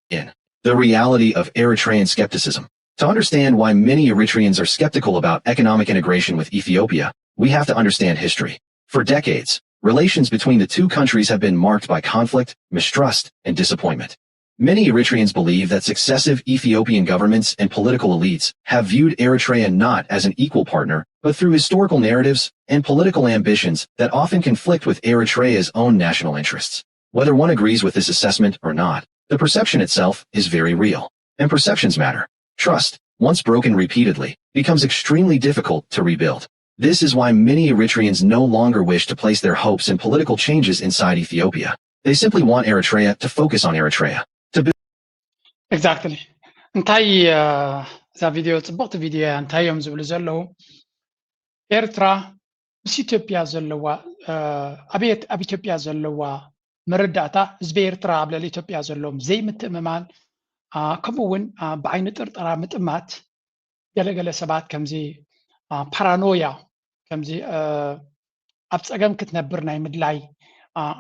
in the reality of Eritrean skepticism. To understand why many Eritreans are skeptical about economic integration with Ethiopia, we have to understand history. For decades, relations between the two countries have been marked by conflict, mistrust, and disappointment. Many Eritreans believe that successive Ethiopian governments and political elites have viewed Eritrea not as an equal partner, but through historical narratives and political ambitions that often conflict with Eritrea's own national interests. Whether one agrees with this assessment or not, the perception itself is very real. And perceptions matter. Trust, once broken repeatedly, becomes extremely difficult to rebuild. This is why many Eritreans no longer wish to place their hopes in political changes inside Ethiopia. They simply want Eritrea to focus on Eritrea. Exactly. እንታይ እዛ ቪድዮ ጽቡቕቲ ቪድዮ እንታይ እዮም ዝብሉ ዘለዉ ኤርትራ ምስ ኢትዮጵያ ዘለዋ ኣብ ኢትዮጵያ ዘለዋ መረዳእታ ህዝቢ ኤርትራ ኣብ ልዕሊ ኢትዮጵያ ዘለዎም ዘይምትእምማን ከምኡ እውን ብዓይኒ ጥርጠራ ምጥማት ገለገለ ሰባት ከምዚ ፓራኖያ ከምዚ ኣብ ፀገም ክትነብር ናይ ምድላይ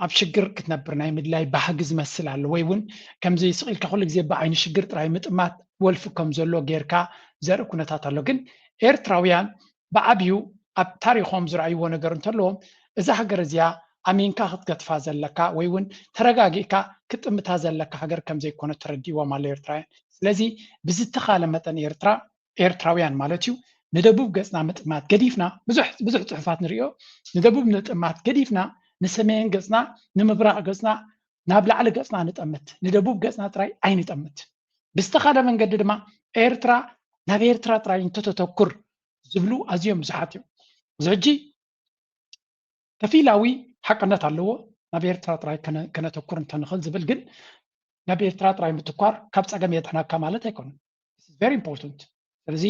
ኣብ ሽግር ክትነብር ናይ ምድላይ ባህጊ ዝመስል ኣሎ ወይ እውን ከምዚ ስቂልካ ኩሉ ግዜ ብዓይኒ ሽግር ጥራይ ምጥማት ወልፊ ከም ዘሎ ጌርካ ዘርኢ ኩነታት ኣሎ ግን ኤርትራውያን ብዓብዩ ኣብ ታሪኾም ዝረኣይዎ ነገር እንተለዎም እዛ ሃገር እዚኣ ኣሚንካ ክትገጥፋ ዘለካ ወይ እውን ተረጋጊእካ ክጥምታ ዘለካ ሃገር ከም ዘይኮነ ተረዲእዎም ኣሎ ኤርትራውያን ስለዚ ብዝተኻለ መጠን ኤርትራውያን ማለት እዩ ንደቡብ ገጽና ምጥማት ገዲፍና ብዙሕ ጽሑፋት ንሪኦ ንደቡብ ምጥማት ገዲፍና ንሰሜን ገጽና ንምብራቕ ገጽና ናብ ላዕሊ ገጽና ንጠምት ንደቡብ ገጽና ጥራይ ኣይንጠምት ብዝተኻለ መንገዲ ድማ ኤርትራ ናብ ኤርትራ ጥራይ እንተተተኩር ዝብሉ ኣዝዮም ብዙሓት እዮም እዚ ሕጂ ከፊላዊ ሓቅነት ኣለዎ ናብ ኤርትራ ጥራይ ከነተኩር እንተንኽእል ዝብል ግን ናብ ኤርትራ ጥራይ ምትኳር ካብ ፀገም የጥዕናካ ማለት ኣይኮነን ቨሪ ኢምፖርታንት ስለዚ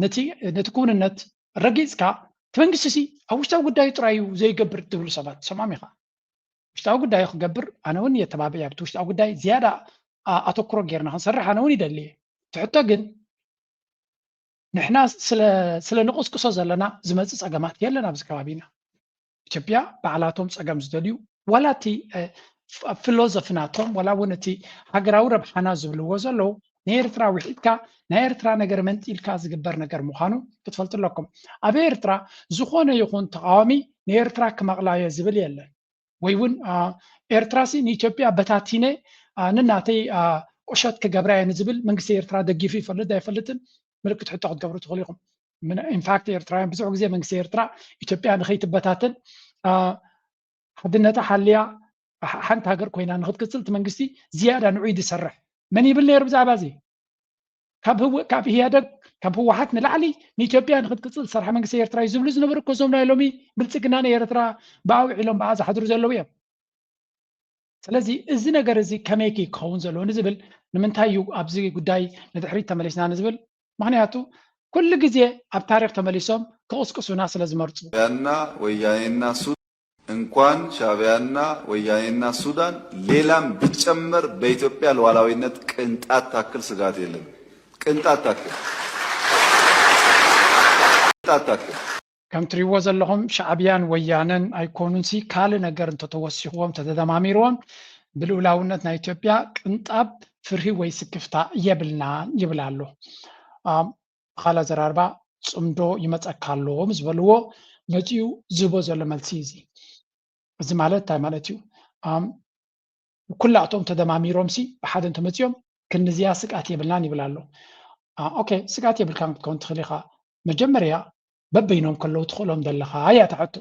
ነቲ ክውንነት ረጊፅካ እቲ መንግስቲ ኣብ ውሽጣዊ ጉዳዩ ጥራይ እዩ ዘይገብር ትብሉ ሰባት ሰማም ኢኻ ውሽጣዊ ጉዳዩ ክገብር ኣነ እውን የተባብዕ ኣብቲ ውሽጣዊ ጉዳይ ዝያዳ ኣተኩሮ ጌርና ክንሰርሕ ኣነ እውን ይደሊ ትሕቶ ግን ንሕና ስለ ንቕስቅሶ ዘለና ዝመፅእ ፀገማት የለን ኣብዚ ከባቢና ኢትዮጵያ ባዕላቶም ፀገም ዝደልዩ ዋላ እቲ ፊሎዞፍናቶም ዋላ እውን እቲ ሃገራዊ ረብሓና ዝብልዎ ዘለዉ ንኤርትራ ውሒድካ ናይ ኤርትራ ነገር መንጢልካ ዝግበር ነገር ምዃኑ ክትፈልጡ ኣለኩም ኣብ ኤርትራ ዝኾነ ይኹን ተቃዋሚ ንኤርትራ ክመቕላዮ ዝብል የለን ወይ እውን ኤርትራሲ ንኢትዮጵያ በታቲነ ንናተይ ቁሸት ክገብራ እየ ንዝብል መንግስቲ ኤርትራ ደጊፉ ይፈልጥ ኣይፈልጥን ምልክት ሕቶ ክትገብሩ ትኽእሉ ኢኹም ኢንፋክት ኤርትራውያን ብዙሕ ግዜ መንግስቲ ኤርትራ ኢትዮጵያ ንኸይትበታትን ሓድነታ ሓልያ ሓንቲ ሃገር ኮይና ንክትቅፅል እቲ መንግስቲ ዝያዳ ንዑይ ዝሰርሕ መን ይብል ነይሩ ብዛዕባ እዚ ካብ ህያደግ ካብ ህወሓት ንላዕሊ ንኢትዮጵያ ንክትቅፅል ዝሰርሐ መንግስቲ ኤርትራ እዩ ዝብሉ ዝነበሩ እኮ እዞም ናይ ሎሚ ብልፅግና ንኤርትራ ብኣውዒሎም ብኣ ዝሓድሩ ዘለዉ እዮም ስለዚ እዚ ነገር እዚ ከመይ ክኸውን ዘለዎ ንዝብል ንምንታይ እዩ ኣብዚ ጉዳይ ንድሕሪት ተመሊስና ንዝብል ምክንያቱ ኩሉ ግዜ ኣብ ታሪክ ተመሊሶም ክቅስቅሱና ስለ ዝመርፁ ሻዕቢያና ወያኔና እንኳን ሻዕቢያና ወያኔና ሱዳን ሌላም ቢጨመር በኢትዮጵያ ሉዓላዊነት ቅንጣት ታክል ስጋት የለም ቅንጣት ታክል ከም ትሪእዎ ዘለኹም ሻዕቢያን ወያነን ኣይኮኑንሲ ካልእ ነገር እንተተወሲኽዎም ተተደማሚርዎም ብልኡላውነት ናይ ኢትዮጵያ ቅንጣብ ፍርሂ ወይ ስክፍታ የብልናን ይብል ኣሎ ካላ ዘራርባ ፅምዶ ይመፀካ ኣሎ ምስ በልዎ መፂኡ ዝህቦ ዘሎ መልሲ እዚ ማለት እንታይ ማለት እዩ ኩላእቶም ተደማሚሮም ብሓደ እንተመፂኦም ክንዚያ ስቃት የብልናን ይብል ኣሎ ኦኬ ስቃት የብልካ ክትከውን ትኽእል ኢኻ መጀመርያ በበይኖም ከለዉ ትኽእሎም ዘለኻ እያ ትሕቶ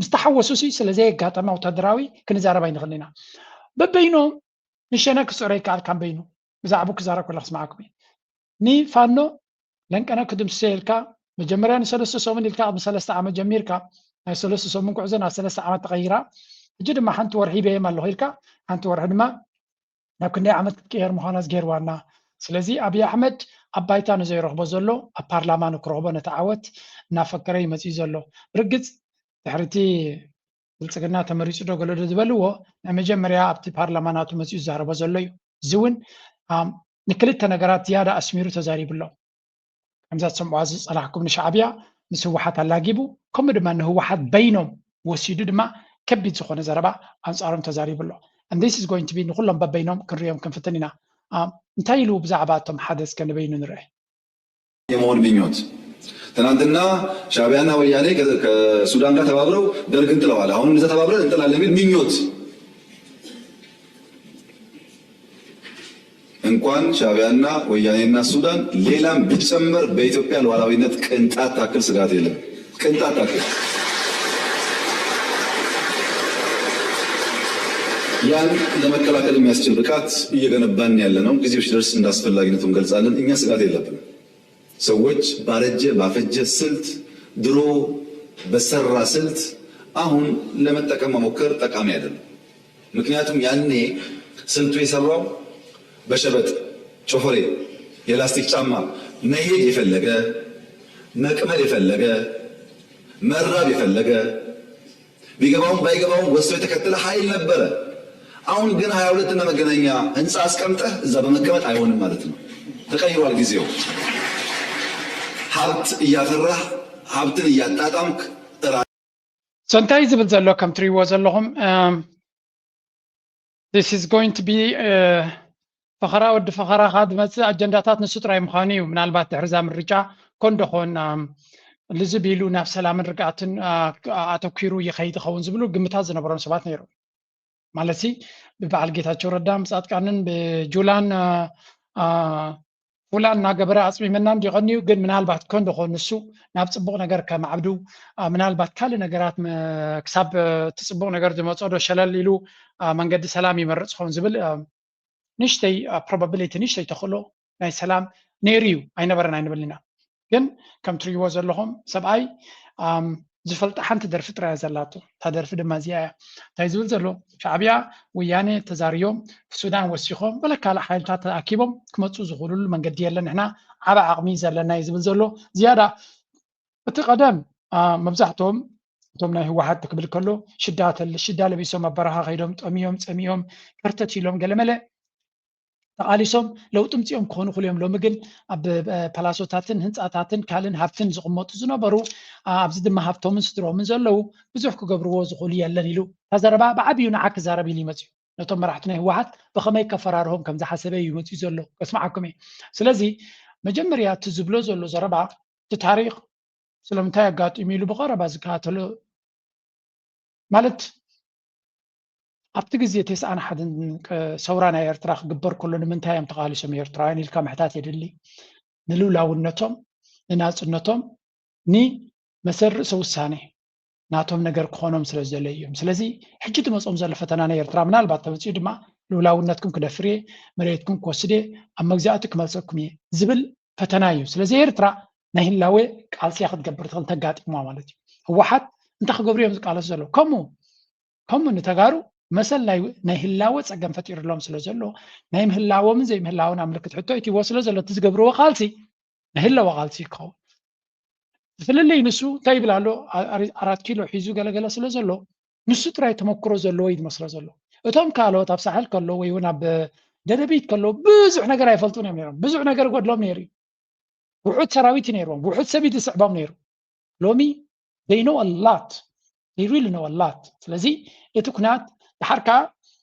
ምስተሓወሱ ስለዘየጋጠመ ወታደራዊ ክንዛረባ ይንኽእል ኢና በበይኖም ንሸነ ክስዕሮ ይከኣል ካብ በይኑ ብዛዕባ ክዛረብ ከለኹ ስማዓኩም ንፋኖ ለንቀነ ክድምስሶ ኢልካ መጀመርያ ንሰለስተ ሰሙን ኢልካ ኣብ 3 ዓመት ጀሚርካ ናይ 3 ሰሙን ጉዕዞ ናብ 3 ዓመት ተቐይራ ሕጂ ድማ ሓንቲ ወርሒ በየም ኣለኹ ኢልካ ሓንቲ ወርሒ ድማ ናብ ክንደይ ዓመት ክትቀየር ምዃና ዝገይርዋና ስለዚ ኣብይ ኣሕመድ ኣብ ባይታ ንዘይረኽቦ ዘሎ ኣብ ፓርላማ ንክረኽቦ ነቲ ዓወት እናፈከረ ይመፅኡ ዘሎ ብርግፅ ድሕርቲ ብልፅግና ተመሪፁ ዶ ገለ ዶ ዝበልዎ ናይ መጀመርያ ኣብቲ ፓርላማ ናቱ መፅኡ ዝዛረቦ ዘሎ እዩ እዚ እውን ንክልተ ነገራት ዝያዳ ኣስሚሩ ተዛሪብሎ ከምዛ ትሰምዕዋ ዝፀላሕኩም ንሻዕብያ ምስ ህወሓት ኣላጊቡ ከምኡ ድማ ንህወሓት በይኖም ወሲዱ ድማ ከቢድ ዝኾነ ዘረባ ኣንፃሮም ተዛሪብሎ and this is going to be نخلهم ببينهم كنريهم كنفتننا انتايلو بزعباتهم حدث كنبينو نرأي የመሆን ምኞት ትናንትና ሻዕቢያና ወያኔ ከሱዳን ጋር ተባብረው ደርግን ጥለዋል። አሁን እንደዛ ተባብረን እንጥላለን የሚል ምኞት እንኳን ሻዕቢያና ወያኔና ሱዳን ሌላም ቢጨመር በኢትዮጵያ ሉዓላዊነት ቅንጣት ታክል ስጋት የለም። ቅንጣት ታክል ያን ለመከላከል የሚያስችል ብቃት እየገነባን ያለ ነው። ጊዜው ሲደርስ እንዳስፈላጊነቱ እንገልጻለን። እኛ ስጋት የለብንም። ሰዎች ባረጀ ባፈጀ ስልት ድሮ በሰራ ስልት አሁን ለመጠቀም መሞከር ጠቃሚ አይደለም። ምክንያቱም ያኔ ስልቱ የሰራው በሸበጥ ጮፈሬ የላስቲክ ጫማ መሄድ የፈለገ መቅመል የፈለገ መራብ የፈለገ ቢገባውም ባይገባውም ወስዶ የተከተለ ኃይል ነበረ። አሁን ግን 22 እና መገናኛ ህንጻ አስቀምጠህ እዛ በመቀመጥ አይሆንም ማለት ነው። ተቀይሯል ጊዜው። ሀብት እያፈራህ ሀብትን እያጣጣምክ ሰንታይ ዝብል ዘሎ ከም ትሪእዎ ዘለኹም this is going to be ፈኸራ ወዲ ፈኸራኻ ዝመፅእ ኣጀንዳታት ንሱ ጥራይ ምዃኑ እዩ። ምናልባት ድሕሪ ዛ ምርጫ ኮንደኾን ልዝብ ኢሉ ናብ ሰላምን ርግኣትን ኣተኪሩ ይኸይድ ይኸውን ዝብሉ ግምታት ዝነበሮም ሰባት ነይሩ ማለት ብበዓል ጌታቸው ረዳ ምጻጥቃንን ብጁላን ፉላን እናገበረ ኣፅሚመና እንዲቐንዩ ግን ምናልባት ኮንደኾን ንሱ ናብ ፅቡቕ ነገር ከም ዓብዱ ምናልባት ካልእ ነገራት ክሳብ ትፅቡቕ ነገር ዝመፅኦ ዶ ሸለል ኢሉ መንገዲ ሰላም ይመርፅ ኸውን ዝብል ንሽተይ ፕሮባቢሊቲ ንሽተይ ተኽእሎ ናይ ሰላም ነይሩ እዩ ኣይነበረን ኣይንበልና። ግን ከም ትሪእዎ ዘለኹም ሰብኣይ ዝፈልጣ ሓንቲ ደርፊ ጥራያ ዘላቶ እታ ደርፊ ድማ እዚኣ እያ። እንታይ ዝብል ዘሎ ሻዕብያ ወያኔ ተዛርዮም ሱዳን ወሲኾም በለ ካልእ ሓይልታት ተኣኪቦም ክመፁ ዝኽእሉሉ መንገዲ የለን ንሕና ዓበ ዓቕሚ ዘለና እዩ ዝብል ዘሎ ዝያዳ እቲ ቀደም መብዛሕትኦም እቶም ናይ ህወሓት ክብል ከሎ ሽዳ ለቢሶም ኣብ በረኻ ከይዶም ጠሚዮም ፀሚዮም ከርተት ኢሎም ገለመለ ተቃሊሶም ለውጢ ምፅኦም ክኾኑ ክልዮም ሎሚ ግን ኣብ ፓላሶታትን ህንፃታትን ካልእን ሃብትን ዝቕመጡ ዝነበሩ ኣብዚ ድማ ሃብቶምን ስድሮምን ዘለው ብዙሕ ክገብርዎ ዝኽእሉ የለን ኢሉ ተዘረባ ብዓብዩ ንዓ ክዛረብ ኢሉ ይመፅዩ ነቶም መራሕቲ ናይ ህወሓት ብኸመይ ከፈራርሆም ከም ዝሓሰበ እዩ መፅዩ ዘሎ ከስማዓኩም እየ። ስለዚ መጀመርያ እቲ ዝብሎ ዘሎ ዘረባ እቲ ታሪክ ስለምንታይ ኣጋጢሙ ኢሉ ብቐረባ ዝከታተሎ ማለት ኣብቲ ግዜ 91 ሰውራ ናይ ኤርትራ ክግበር ከሎ ንምንታይ እዮም ተቃሊሶም ኤርትራውያን ኢልካ ምሕታት የድሊ ንልውላውነቶም ንናፅነቶም ንመሰርእ ውሳኔ ናቶም ነገር ክኾኖም ስለ ዘለ እዮም። ስለዚ ሕጂ ትመፅኦም ዘሎ ፈተና ናይ ኤርትራ ምናልባት ተመፅኡ ድማ ልውላውነትኩም ክደፍር እየ መሬትኩም ክወስድ እየ ኣብ መግዛእቲ ክመልሰኩም እየ ዝብል ፈተና እዩ። ስለዚ ኤርትራ ናይ ህላዌ ቃልስያ ክትገብር ትኽእል ተጋጢምዋ ማለት እዩ። ህወሓት እንታይ ክገብሩ እዮም ዝቃለሱ ዘሎ ከምኡ ንተጋሩ መሰል ናይ ህላወ ፀገም ፈጢሩሎም ስለ ዘሎ ናይ ምህላዎምን ዘይምህላውን ኣምልክት ሕቶ ይትዎ ስለ ዘሎ እቲ ዝገብርዎ ቃልሲ ናይ ህላወ ቃልሲ ይኸውን። ብፍልለይ ንሱ እንታይ ይብል ኣሎ 4 ኪሎ ሒዙ ገለገለ ስለ ዘሎ ንሱ ጥራይ ተመክሮ ዘለዎ እዩ ዝመስሎ ዘሎ። እቶም ካልኦት ኣብ ሳሕል ከሎ ወይ እውን ኣብ ደደቢት ከሎ ብዙሕ ነገር ኣይፈልጡን እዮም ነይሮም። ብዙሕ ነገር ጎድሎም ነይሩ። ውሑድ ሰራዊት ነይሮም። ውሑድ ሰብ ይስዕቦም ነይሩ። ሎሚ they know a lot. They really know a lot. ስለዚ እቲ ኩናት ድሓርካ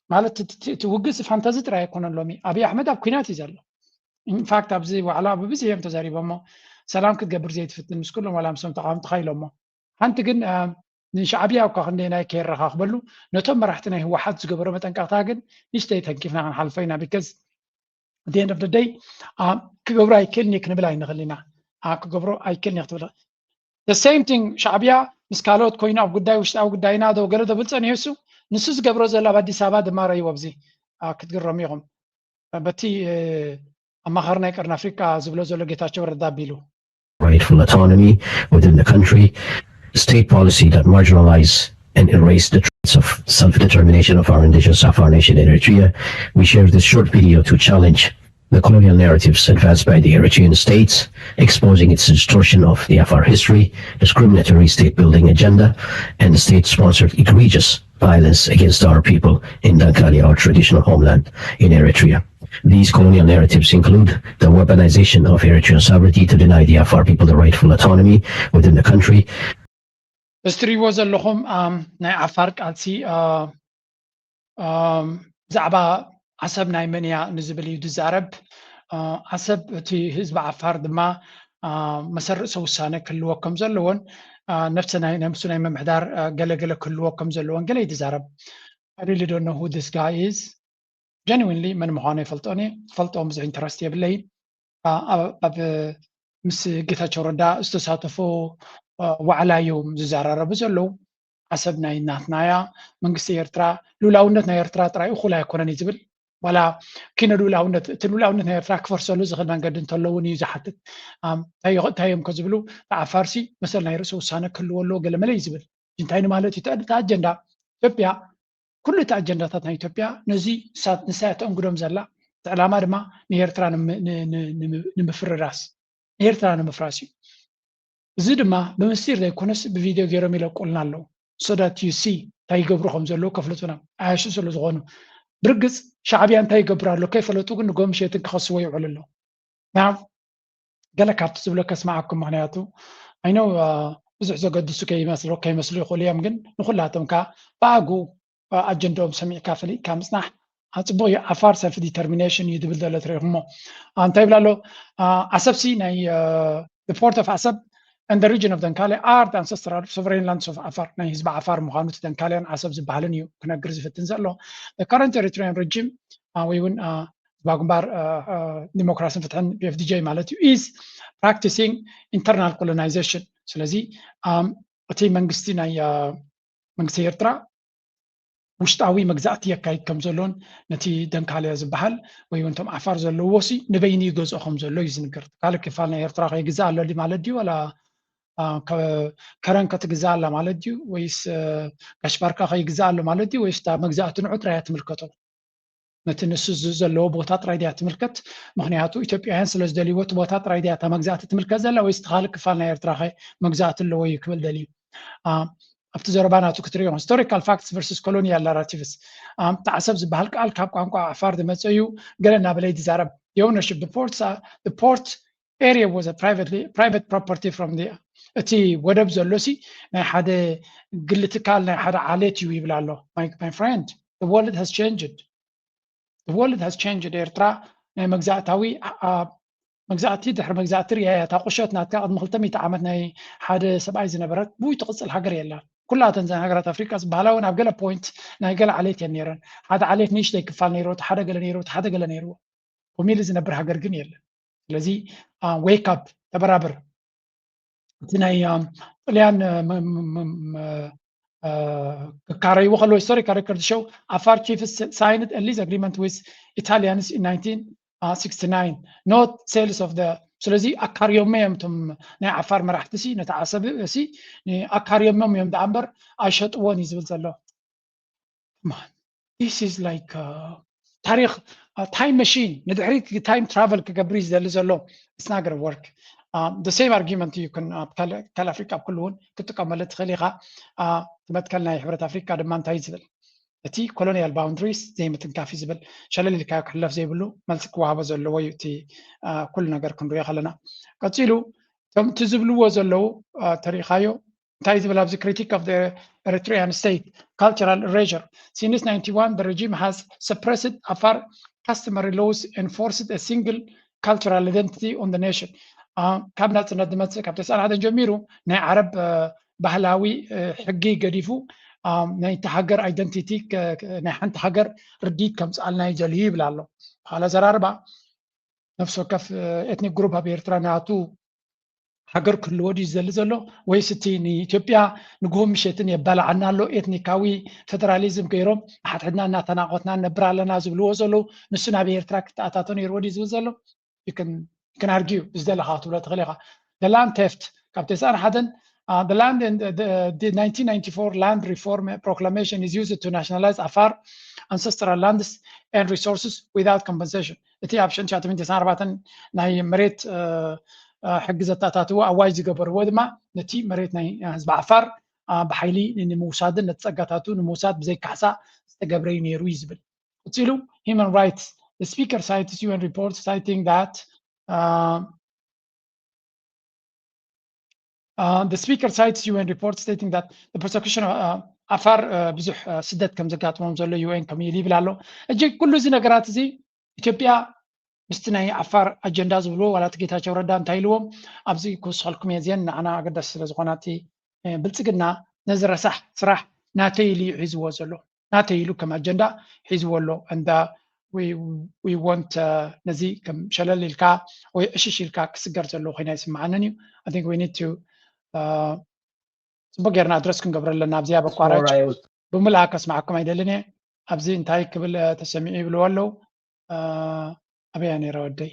ማለት ትውግስ ፋንታዚ ጥራይ ኣይኮነን። ሎሚ ኣብይ ኣሕመድ ኣብ ኩናት እዩ ዘሎ። ኢንፋክት ኣብዚ ዋዕላ ብብዙሕ እዮም ተዛሪቦሞ ሰላም ክትገብር ዘይትፍትን ምስ ኩሎም ዋላ ምሶም ተቃወምቲ ኢሎሞ ሓንቲ ግን ንሻዕብያ እኳ ክንደይ ከይረኻኽበሉ ነቶም መራሕቲ ናይ ህወሓት ዝገበሮ መጠንቀቕታ ግን ንሽተይ ተንኪፍና ክንሓልፎ ኢና ቢካዝ at the end of the day ክገብሮ ኣይክእልኒ ክንብል ኣይንኽእል ኢና ክገብሮ ኣይክእልኒ ክትብል the same thing ሻዕብያ ምስ ካልኦት ኮይኑ ኣብ ጉዳይ ውሽጣዊ ጉዳይና ዶ ገለ ደብል ፀኒሑ ንሱ ዝገብሮ ዘሎ ኣብ ኣዲስ ኣበባ ድማ ረእይዎ ኣብዚ ክትግረሙ ኢኹም በቲ ኣማኻሪ ናይ ቀርኒ ኣፍሪካ ዝብሎ ዘሎ ጌታቸው ረዳ ኣቢሉ rightful autonomy within the country, state policy that marginalize and erase the traits of self-determination of our indigenous Afar nation in Eritrea. We share this short video to challenge the colonial narratives advanced by the Eritrean states, exposing its distortion of the Afar history, discriminatory state-building agenda, and the state-sponsored egregious violence against our people in Dankali, our traditional homeland in Eritrea. These colonial narratives include the weaponization of Eritrean sovereignty to deny the Afar people the rightful autonomy within the country. እስትሪዎ ዘለኹም ናይ ዓፋር ቃልሲ ብዛዕባ ዓሰብ ናይ መን እያ ንዝብል እዩ ዝዛረብ ዓሰብ እቲ ህዝቢ ዓፋር ድማ መሰረሰ ውሳነ ክህልዎ ከም ዘለዎን ነፍሲ ናይ ምምሕዳር ገለገለ ክህልዎ ከም ዘለዎን ገለ እዩ ዝዛረብ I really don't know who this guy is genuinely መን ምዃኑ ይፈልጦን እየ ፈልጦ ብዙሕ ኢንተረስት የብለይ ኣብ ምስ ጌታቸው ረዳ ዝተሳተፉ ዋዕላ እዮም ዝዘራረቡ ዘለው ዓሰብ ናይ እናትና እያ መንግስቲ ኤርትራ ሉላውነት ናይ ኤርትራ ጥራይ እኹል ኣይኮነን እዩ ዝብል ዋላ ኪነ ሉላውነት እቲ ሉላውነት ናይ ኤርትራ ክፈርሰሉ ዝኽእል መንገዲ እንተሎ እውን እዩ ዝሓትት እንታይ እዮም ከዝብሉ ብዓፋርሲ መሰል ናይ ርእሰ ውሳነ ክህልዎ ኣለዎ ገለ መለ እዩ ዝብል እንታይ ማለት እዩ እቲ ኣጀንዳ ኢትዮጵያ ኩሉ እቲ ኣጀንዳታት ናይ ኢትዮጵያ ነዚ ንሳ ተእንግዶም ዘላ እቲ ዕላማ ድማ ንኤርትራ ንምፍርራስ ንኤርትራ ንምፍራስ እዩ እዚ ድማ ብምስጢር ዘይኮነስ ብቪድዮ ገይሮም ይለቁልና ኣለዉ so that you see እንታይ ይገብሩ ከም ዘለዉ ከፍልጡና ኣያሹ ስለ ዝኾኑ ብርግፅ ሻዕብያ እንታይ ይገብሩ ኣሎ ከይፈለጡ ግን ንጎምሸትን ክኸስዎ ይውዕሉ ኣለዉ ናብ ገለ ካብቲ ዝብሎ ከስማዓኩም ምክንያቱ ኣይኖ ብዙሕ ዘገድሱ ከይመስሉ ይኽእሉ እዮም ግን ንኩላቶም ከዓ ብኣጉ ኣጀንዳኦም ሰሚዕካ ፈሊጥካ ምፅናሕ ፅቡቅ እዩ ዓፋር ሰልፍ ዲተርሚኔሽን እዩ ዝብል ዘሎ ትሪኢኹሞ እንታይ ይብላ ኣሎ ዓሰብሲ ናይ ፖርት ኦፍ ዓሰብ and the region of Dankale are the ancestral sovereign lands of Afar ናይ ህዝቢ ዓፋር ምዃኑ እቲ ደንካልያን ዓሰብ ዝበሃልን እዩ ክነግር ዝፍትን ዘሎ the current Eritrean regime ወይ እውን ባግንባር ዲሞክራሲን ፍትሕን BFDJ ማለት እዩ is practicing internal colonization ስለዚ እቲ መንግስቲ ናይ መንግስቲ ኤርትራ ውሽጣዊ መግዛእቲ የካይድ ከም ዘሎን ነቲ ደንካልያ ዝበሃል ወይ እውን እቶም ዓፋር ዘለዎ ሲ ንበይኒ ይገዝኦ ከም ዘሎ እዩ ዝንገር ካልእ ክፋል ናይ ኤርትራ ከይግዛእ ኣሎ ማለት ድዩ ወላ ከረን ክትግዛእ ኣላ ማለት ድዩ ወይስ ጋሽባርካ ከይግዛእ ኣሎ ማለት ድዩ ወይስ መግዛእቲ ንዑ ጥራይ ትምልከቶ ነቲ ንሱ ዘለዎ ቦታ ጥራይ ድያ ትምልከት ምክንያቱ ኢትዮጵያውያን ስለ ዝደልይዎ እቲ ቦታ ጥራይ ድያ መግዛእቲ ትምልከት ዘላ ወይስ ካልእ ክፋል ናይ ኤርትራ መግዛእቲ ኣለዎ እዩ ክብል ደልዩ ኣብቲ ዘረባ ናቱ ክትሪኦ ሂስቶሪካል ፋክትስ ቨርሰስ ኮሎኒያል ናራቲቭስ እቲ ዓሰብ ዝበሃል ቃል ካብ ቋንቋ ዓፋር ዝመፀ እዩ ገለ እናበለ ዝዛረብ ኦውነርሽፕ ፖርት area was a private property from the እቲ ወደብ ዘሎ ሲ ናይ ሓደ ግሊ ትካል ናይ ሓደ ዓሌት እዩ ይብል ኣሎ my friend the world has changed ኤርትራ ናይ መግዛእታዊ መግዛእቲ ድሕሪ መግዛእቲ ርያ ታቁሸት ናትካ ቅድሚ 200 ዓመት ናይ ሓደ ሰብኣይ ዝነበረት ብይ ትቕፅል ሃገር የላ ኩላተን ዘን ሃገራት ኣፍሪካ ዝበሃላ እውን ኣብ ገለ ፖይንት ናይ ገለ ዓሌት እየን ነይረን ሓደ ዓሌት ንእሽተይ ክፋል ነይሮ ሓደ ገለ ነይሮ ሓደ ገለ ነይርዎ ከመኢሉ ዝነብር ሃገር ግን የለን ስለዚ ዌክ ኣፕ ተበራበር እቲ ናይ ጥልያን ክካረይዎ ከለዎ ሂስቶሪካል ሬኮርድ ሾው ዓፋር ቺፍስ signed a lease agreement with Italians in 1969 not sales of the ስለዚ ኣካርዮም እዮም እቶም ናይ ዓፋር መራሕቲ ሲ ነቲ ዓሰብ ሲ ኣካርዮም እዮም ዳ እምበር ኣይሸጥዎን እዩ ዝብል ዘሎ this is like ታሪክ ታይም መሽን ንድሕሪት ታይም ትራቨል ክገብር ዝደሊ ዘሎ it's not going to work the same argument you can ካል ኣፍሪካ ኩሉውን ክትጥቀመሉ ትኽእል ኢኻ ትመትከል ናይ ሕብረት ኣፍሪካ ድማ እንታይ ዝብል እቲ ኮሎኒያል ባውንደሪስ ዘይምትንካፍ ዝብል ሸለሊልካ ክሕለፍ ዘይብሉ መልሲ ክወሃቦ ዘለዎ እዩ እቲ ኩሉ ነገር ክንሪኦ ከለና ቀፂሉ እቶም እቲ ዝብልዎ ዘለው ተሪእኻዮ እንታይ ዝብል ኣብዚ critique of the Eritrean state cultural erasure since 91 the regime has suppressed Afar customary laws enforced a single cultural identity on the nation ካብ ናፅነት ዝመፅእ ካብ 91 ጀሚሩ ናይ ዓረብ ባህላዊ ሕጊ ገዲፉ ናይቲ ሃገር ኣይደንቲቲ ናይ ሓንቲ ሃገር ርዲት ከምፅኣልና እዩ ዘልዩ ይብል ኣሎ ካለ ዘራርባ ነፍሲ ወከፍ ኤትኒክ ግሩፕ ኣብ ኤርትራ ናቱ ሃገር ክህልዎ ድዩ ዝደሊ ዘሎ ወይስ እቲ ንኢትዮጵያ ንጉሆም ምሸትን የባላዓና ኣሎ ኤትኒካዊ ፌደራሊዝም ገይሮም ሓድሕድና እናተናቆትና ነብር ኣለና ዝብልዎ ዘለው ንሱ ናብ ኤርትራ ክትኣታቶ ነይርዎ ድዩ ዝብል ዘሎ can argue ዝደለኻ ትብሎ ትኽእል ኢኻ the land theft ካብ 91 the land in the 1994 land reform proclamation is used to nationalize Afar ancestral lands and resources without compensation እቲ ኣብ 1994 ናይ መሬት ሕጊ ዘታታትዎ ኣዋጅ ዝገበርዎ ድማ ነቲ መሬት ናይ ህዝቢ ዓፋር ብሓይሊ ንምውሳድን ነቲ ፀጋታቱ ንምውሳድ ብዘይካሕሳ ዝተገብረ እዩ ነይሩ እዩ ዝብል ቀፂሉ human rights the speaker cites UN report citing that the speaker cites UN report stating that the persecution of ዓፋር ብዙሕ ስደት ከም ዘጋጥሞም ዘሎ UN ከም ይብል ኣሎ እጂ ኩሉ እዚ ነገራት እዚ ኢትዮጵያ ምስቲ ናይ ዓፋር ኣጀንዳ ዝብልዎ ዋላቲ ጌታቸው ረዳ እንታይ ኢልዎም ኣብዚ ክውስኸልኩም እየ እዚአን ንዓና ኣገዳሲ ስለ ዝኾና እቲ ብልፅግና ነዚ ረሳሕ ስራሕ ናተይ ኢሉ ሒዝዎ ዘሎ ናተይ ኢሉ ከም ኣጀንዳ ሒዝዎ ኣሎ እንዳ we want ነዚ ከም ሸለል ኢልካ ወይ ዕሽሽ ኢልካ ክስገር ዘለዎ ኮይና ይስምዓንን እዩ I think we need to ጽቡቅ ጌርና ኣድረስ ክንገብረለና ኣብዚያ በቋራጭ ብምልኣ ከስማዓኩም ኣይደልን እየ ኣብዚ እንታይ ክብል ተሰሚዑ ይብልዎ ኣለው ኣበያ ነይረ ወደይ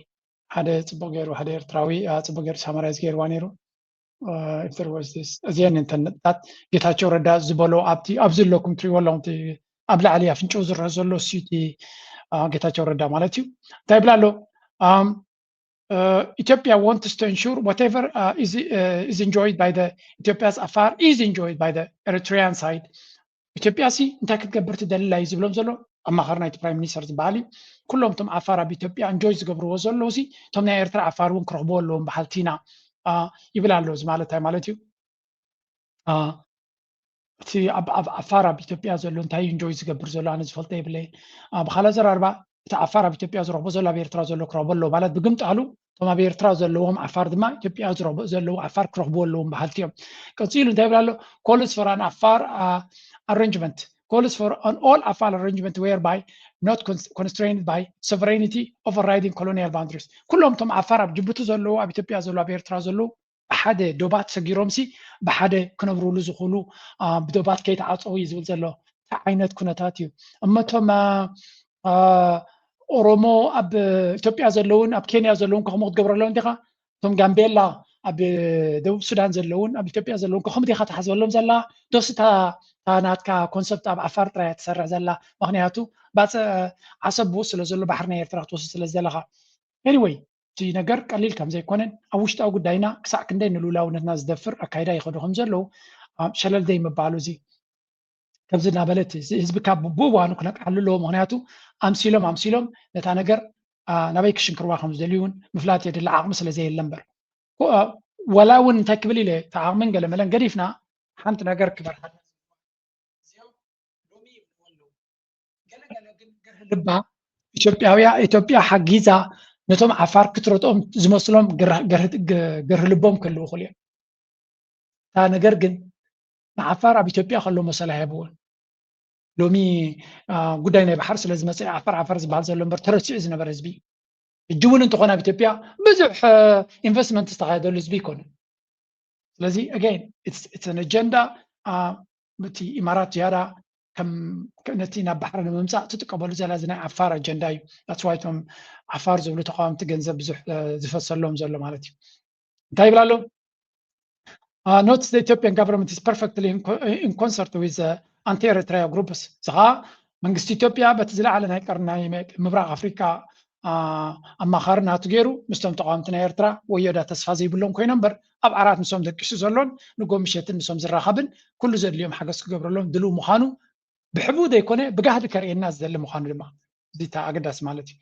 ሓደ ጽቡቅ ገይሩ ሓደ ኤርትራዊ ጽቡቅ ገይሩ ሳማራይዝ ገይርዋ ነይሩ if there was this እዚአን እንተነጣት ጌታቸው ረዳ ዝበሎ ኣብዚ ለኩም ትሪእዎ ኣለኹም ኣብ ላዕሊ ኣፍንጭኡ ዝረአ ዘሎ ሲቲ ጌታቸው ረዳ ማለት እዩ እንታይ ይብላ ኣሎ Ethiopia wants to ensure whatever is enjoyed by the Ethiopia's Afar is enjoyed by the Eritrean side. Ethiopia si እንታይ ክትገብር ትደሊ እዩ ዝብሎም ዘሎ ኣማኻሪ ናይቲ ፕራይም ሚኒስተር ዝበሃል ኩሎም ቶም ዓፋር ኣብ ኢትዮጵያ እንጆይ ዝገብርዎ ዘለዉ ሲ ቶም ናይ ኤርትራ ዓፋር እውን ክረኽብዎ ኣለዎም በሓልቲና ይብል ኣሎ እዚ ማለት እንታይ ማለት እዩ እቲ ኣብ ዓፋር ኣብ ኢትዮጵያ ዘሎ እንታይ እንጆይ ዝገብር ዘሎ ኣነ ዝፈልጦ የብለይ ብካልእ ዘራርባ እቲ ዓፋር ኣብ ኢትዮጵያ ዝረኽቦ ዘሎ ኣብ ኤርትራ ዘሎ ክረኽቦ ኣለዎ ማለት ብግምጣሉ ቶም ኣብ ኤርትራ ዘለዎም ዓፋር ድማ ኢትዮጵያ ዝረኽቦ ዘለዉ ዓፋር ክረኽብዎ ኣለዎም በሓልቲ እዮም ቀፂሉ እንታይ ይብል ኣሎ calls for an Afar arrangement calls for an all Afar arrangement whereby not constrained by sovereignty overriding colonial boundaries ኩሎም ቶም ዓፋር ኣብ ጅቡቲ ዘለዉ ኣብ ኢትዮጵያ ዘለዉ ኣብ ኤርትራ ዘለዉ ብሓደ ዶባት ሰጊሮም ሲ ብሓደ ክነብሩሉ ዝኽእሉ ብዶባት ከይተዓፀው እዩ ዝብል ዘሎ ዓይነት ኩነታት እዩ እመቶም ኦሮሞ ኣብ ኢትዮጵያ ዘለውን ኣብ ኬንያ ዘለውን ከመኡ ክትገብረሎም ዲኻ እቶም ጋምቤላ ኣብ ደቡብ ሱዳን ዘለውን ኣብ ኢትዮጵያ ዘለውን ከመኡ ዲኻ ትሓስበሎም ዘላ ደስታ ናትካ ኮንሰፕት ኣብ ዓፋር ጥራይ ትሰርሕ ዘላ ምክንያቱ ባፀ ዓሰብኡ ስለ ዘሎ ባሕሪ ናይ ኤርትራ ክትወስድ ስለ ዘለኻ anyway እቲ ነገር ቀሊል ከም ዘይኮነን ኣብ ውሽጣዊ ጉዳይና ክሳዕ ክንደይ ንሉላውነትና ዝደፍር ኣካይዳ ይኸዱ ከም ዘለዉ ሸለል ዘይምባሉ እዚ ከምዚ እናበለት ህዝብካ ብእዋኑ ክነቃልሎ ምክንያቱ ኣምሲሎም ነታ ነገር ናበይ ክሽንክርዋ ከም ዝደልዩን ምፍላጥ የድሊ ዓቕሚ ስለ ዘየለ እምበር ወላ እውን እንታይ ክብል ኢለ እቲ ዓቕምን ገለመለን ገዲፍና ሓንቲ ነገር ክበርሃ ገለገለ ግን ገርህልባ ኢትዮጵያ ሓጊዛ ነቶም ዓፋር ክትረጥኦም ዝመስሎም ገርህልቦም ክህልው ይኽእሉ እዮም እታ ነገር ግን ንዓፋር ኣብ ኢትዮጵያ ከሎ መሰላ ይህብውን ሎሚ ጉዳይ ናይ ባሕር ስለ ዝመፀ ዓፋር ዝበሃል ዘሎ እምበር ተረሲዑ ዝነበረ ህዝቢ እጂ እውን እንተኾነ ኣብ ኢትዮጵያ ብዙሕ ኢንቨስትመንት ዝተካየደሉ ህዝቢ ይኮነን ስለዚ again it's an agenda እቲ ኢማራት ዝያዳ ከም ነቲ ናብ ባሕሪ ንምምፃእ ትጥቀመሉ ዘላ እዚ ናይ ዓፋር ኣጀንዳ እዩ that's why ቶም ዓፋር ዝብሉ ተቃወምቲ ገንዘብ ብዙሕ ዝፈሰሎም ዘሎ ማለት እዩ እንታይ ይብላ ኣሎ notes the Ethiopian government is perfectly in concert with anti-Eritrea groups. Zaha, መንግስቲ ኢትዮጵያ በቲ ዝለዓለ ናይ ቀርናይ ምብራቅ ኣፍሪካ ኣማኻሪ ናቱ ገይሩ ምስቶም ተቃወምቲ ናይ ኤርትራ ወየዳ ተስፋ ዘይብሎም ኮይኖም በር ኣብ ዓራት ንሶም ደቂሱ ዘሎን ንጎምሸትን ንሶም ዝራኸብን ኩሉ ዘድልዮም ሓገዝ ክገብረሎም ድልው ምዃኑ ብሕቡእ ዘይኮነ ብጋህዲ ከርእየና ዝደሊ ምዃኑ ድማ እዚ ኣገዳሲ ማለት እዩ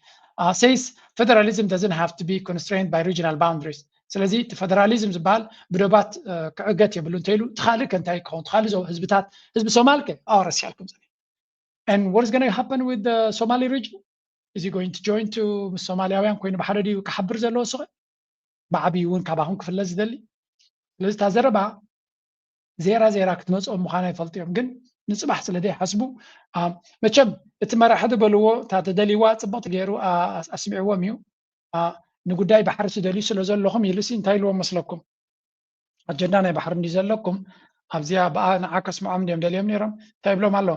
says federalism doesn't have to be constrained by regional boundaries ስለዚ እቲ ፌደራሊዝም ዝበሃል ብዶባት ክዕገት የብሉ እንተኢሉ ትኻልእ ከንታይ ክኸውን ትኻልእ ዞም ህዝብታት ህዝቢ ሶማል ከ ረሲያልኩም ዘ and what is going to happen with the Somali region is he going to join to ሶማልያውያን ኮይኑ ብሓደ ድዩ ክሓብር ዘለዎ ስኸ ብዓብዪ እውን ካባኹም ክፍለ ዝደሊ ስለዚ እታ ዘረባ ዜራ ክትመፅኦም ምዃና ይፈልጡ እዮም ግን ንፅባሕ ስለ ዘይሓስቡ መቸም እቲ መራሒ ዝበልዎ እታ ተደሊዋ ፅቡቕቲ ገይሩ ኣስሚዕዎም እዩ ንጉዳይ ባሕሪ ስደልዩ ስለ ዘለኹም ኢሉሲ እንታይ ኢልዎም መስለኩም ኣጀንዳ ናይ ባሕሪ እንዲ ዘለኩም ኣብዚያ በኣ ንዓ ከስምዖም እንዲኦም ደልዮም ነይሮም እንታይ ይብሎም ኣሎ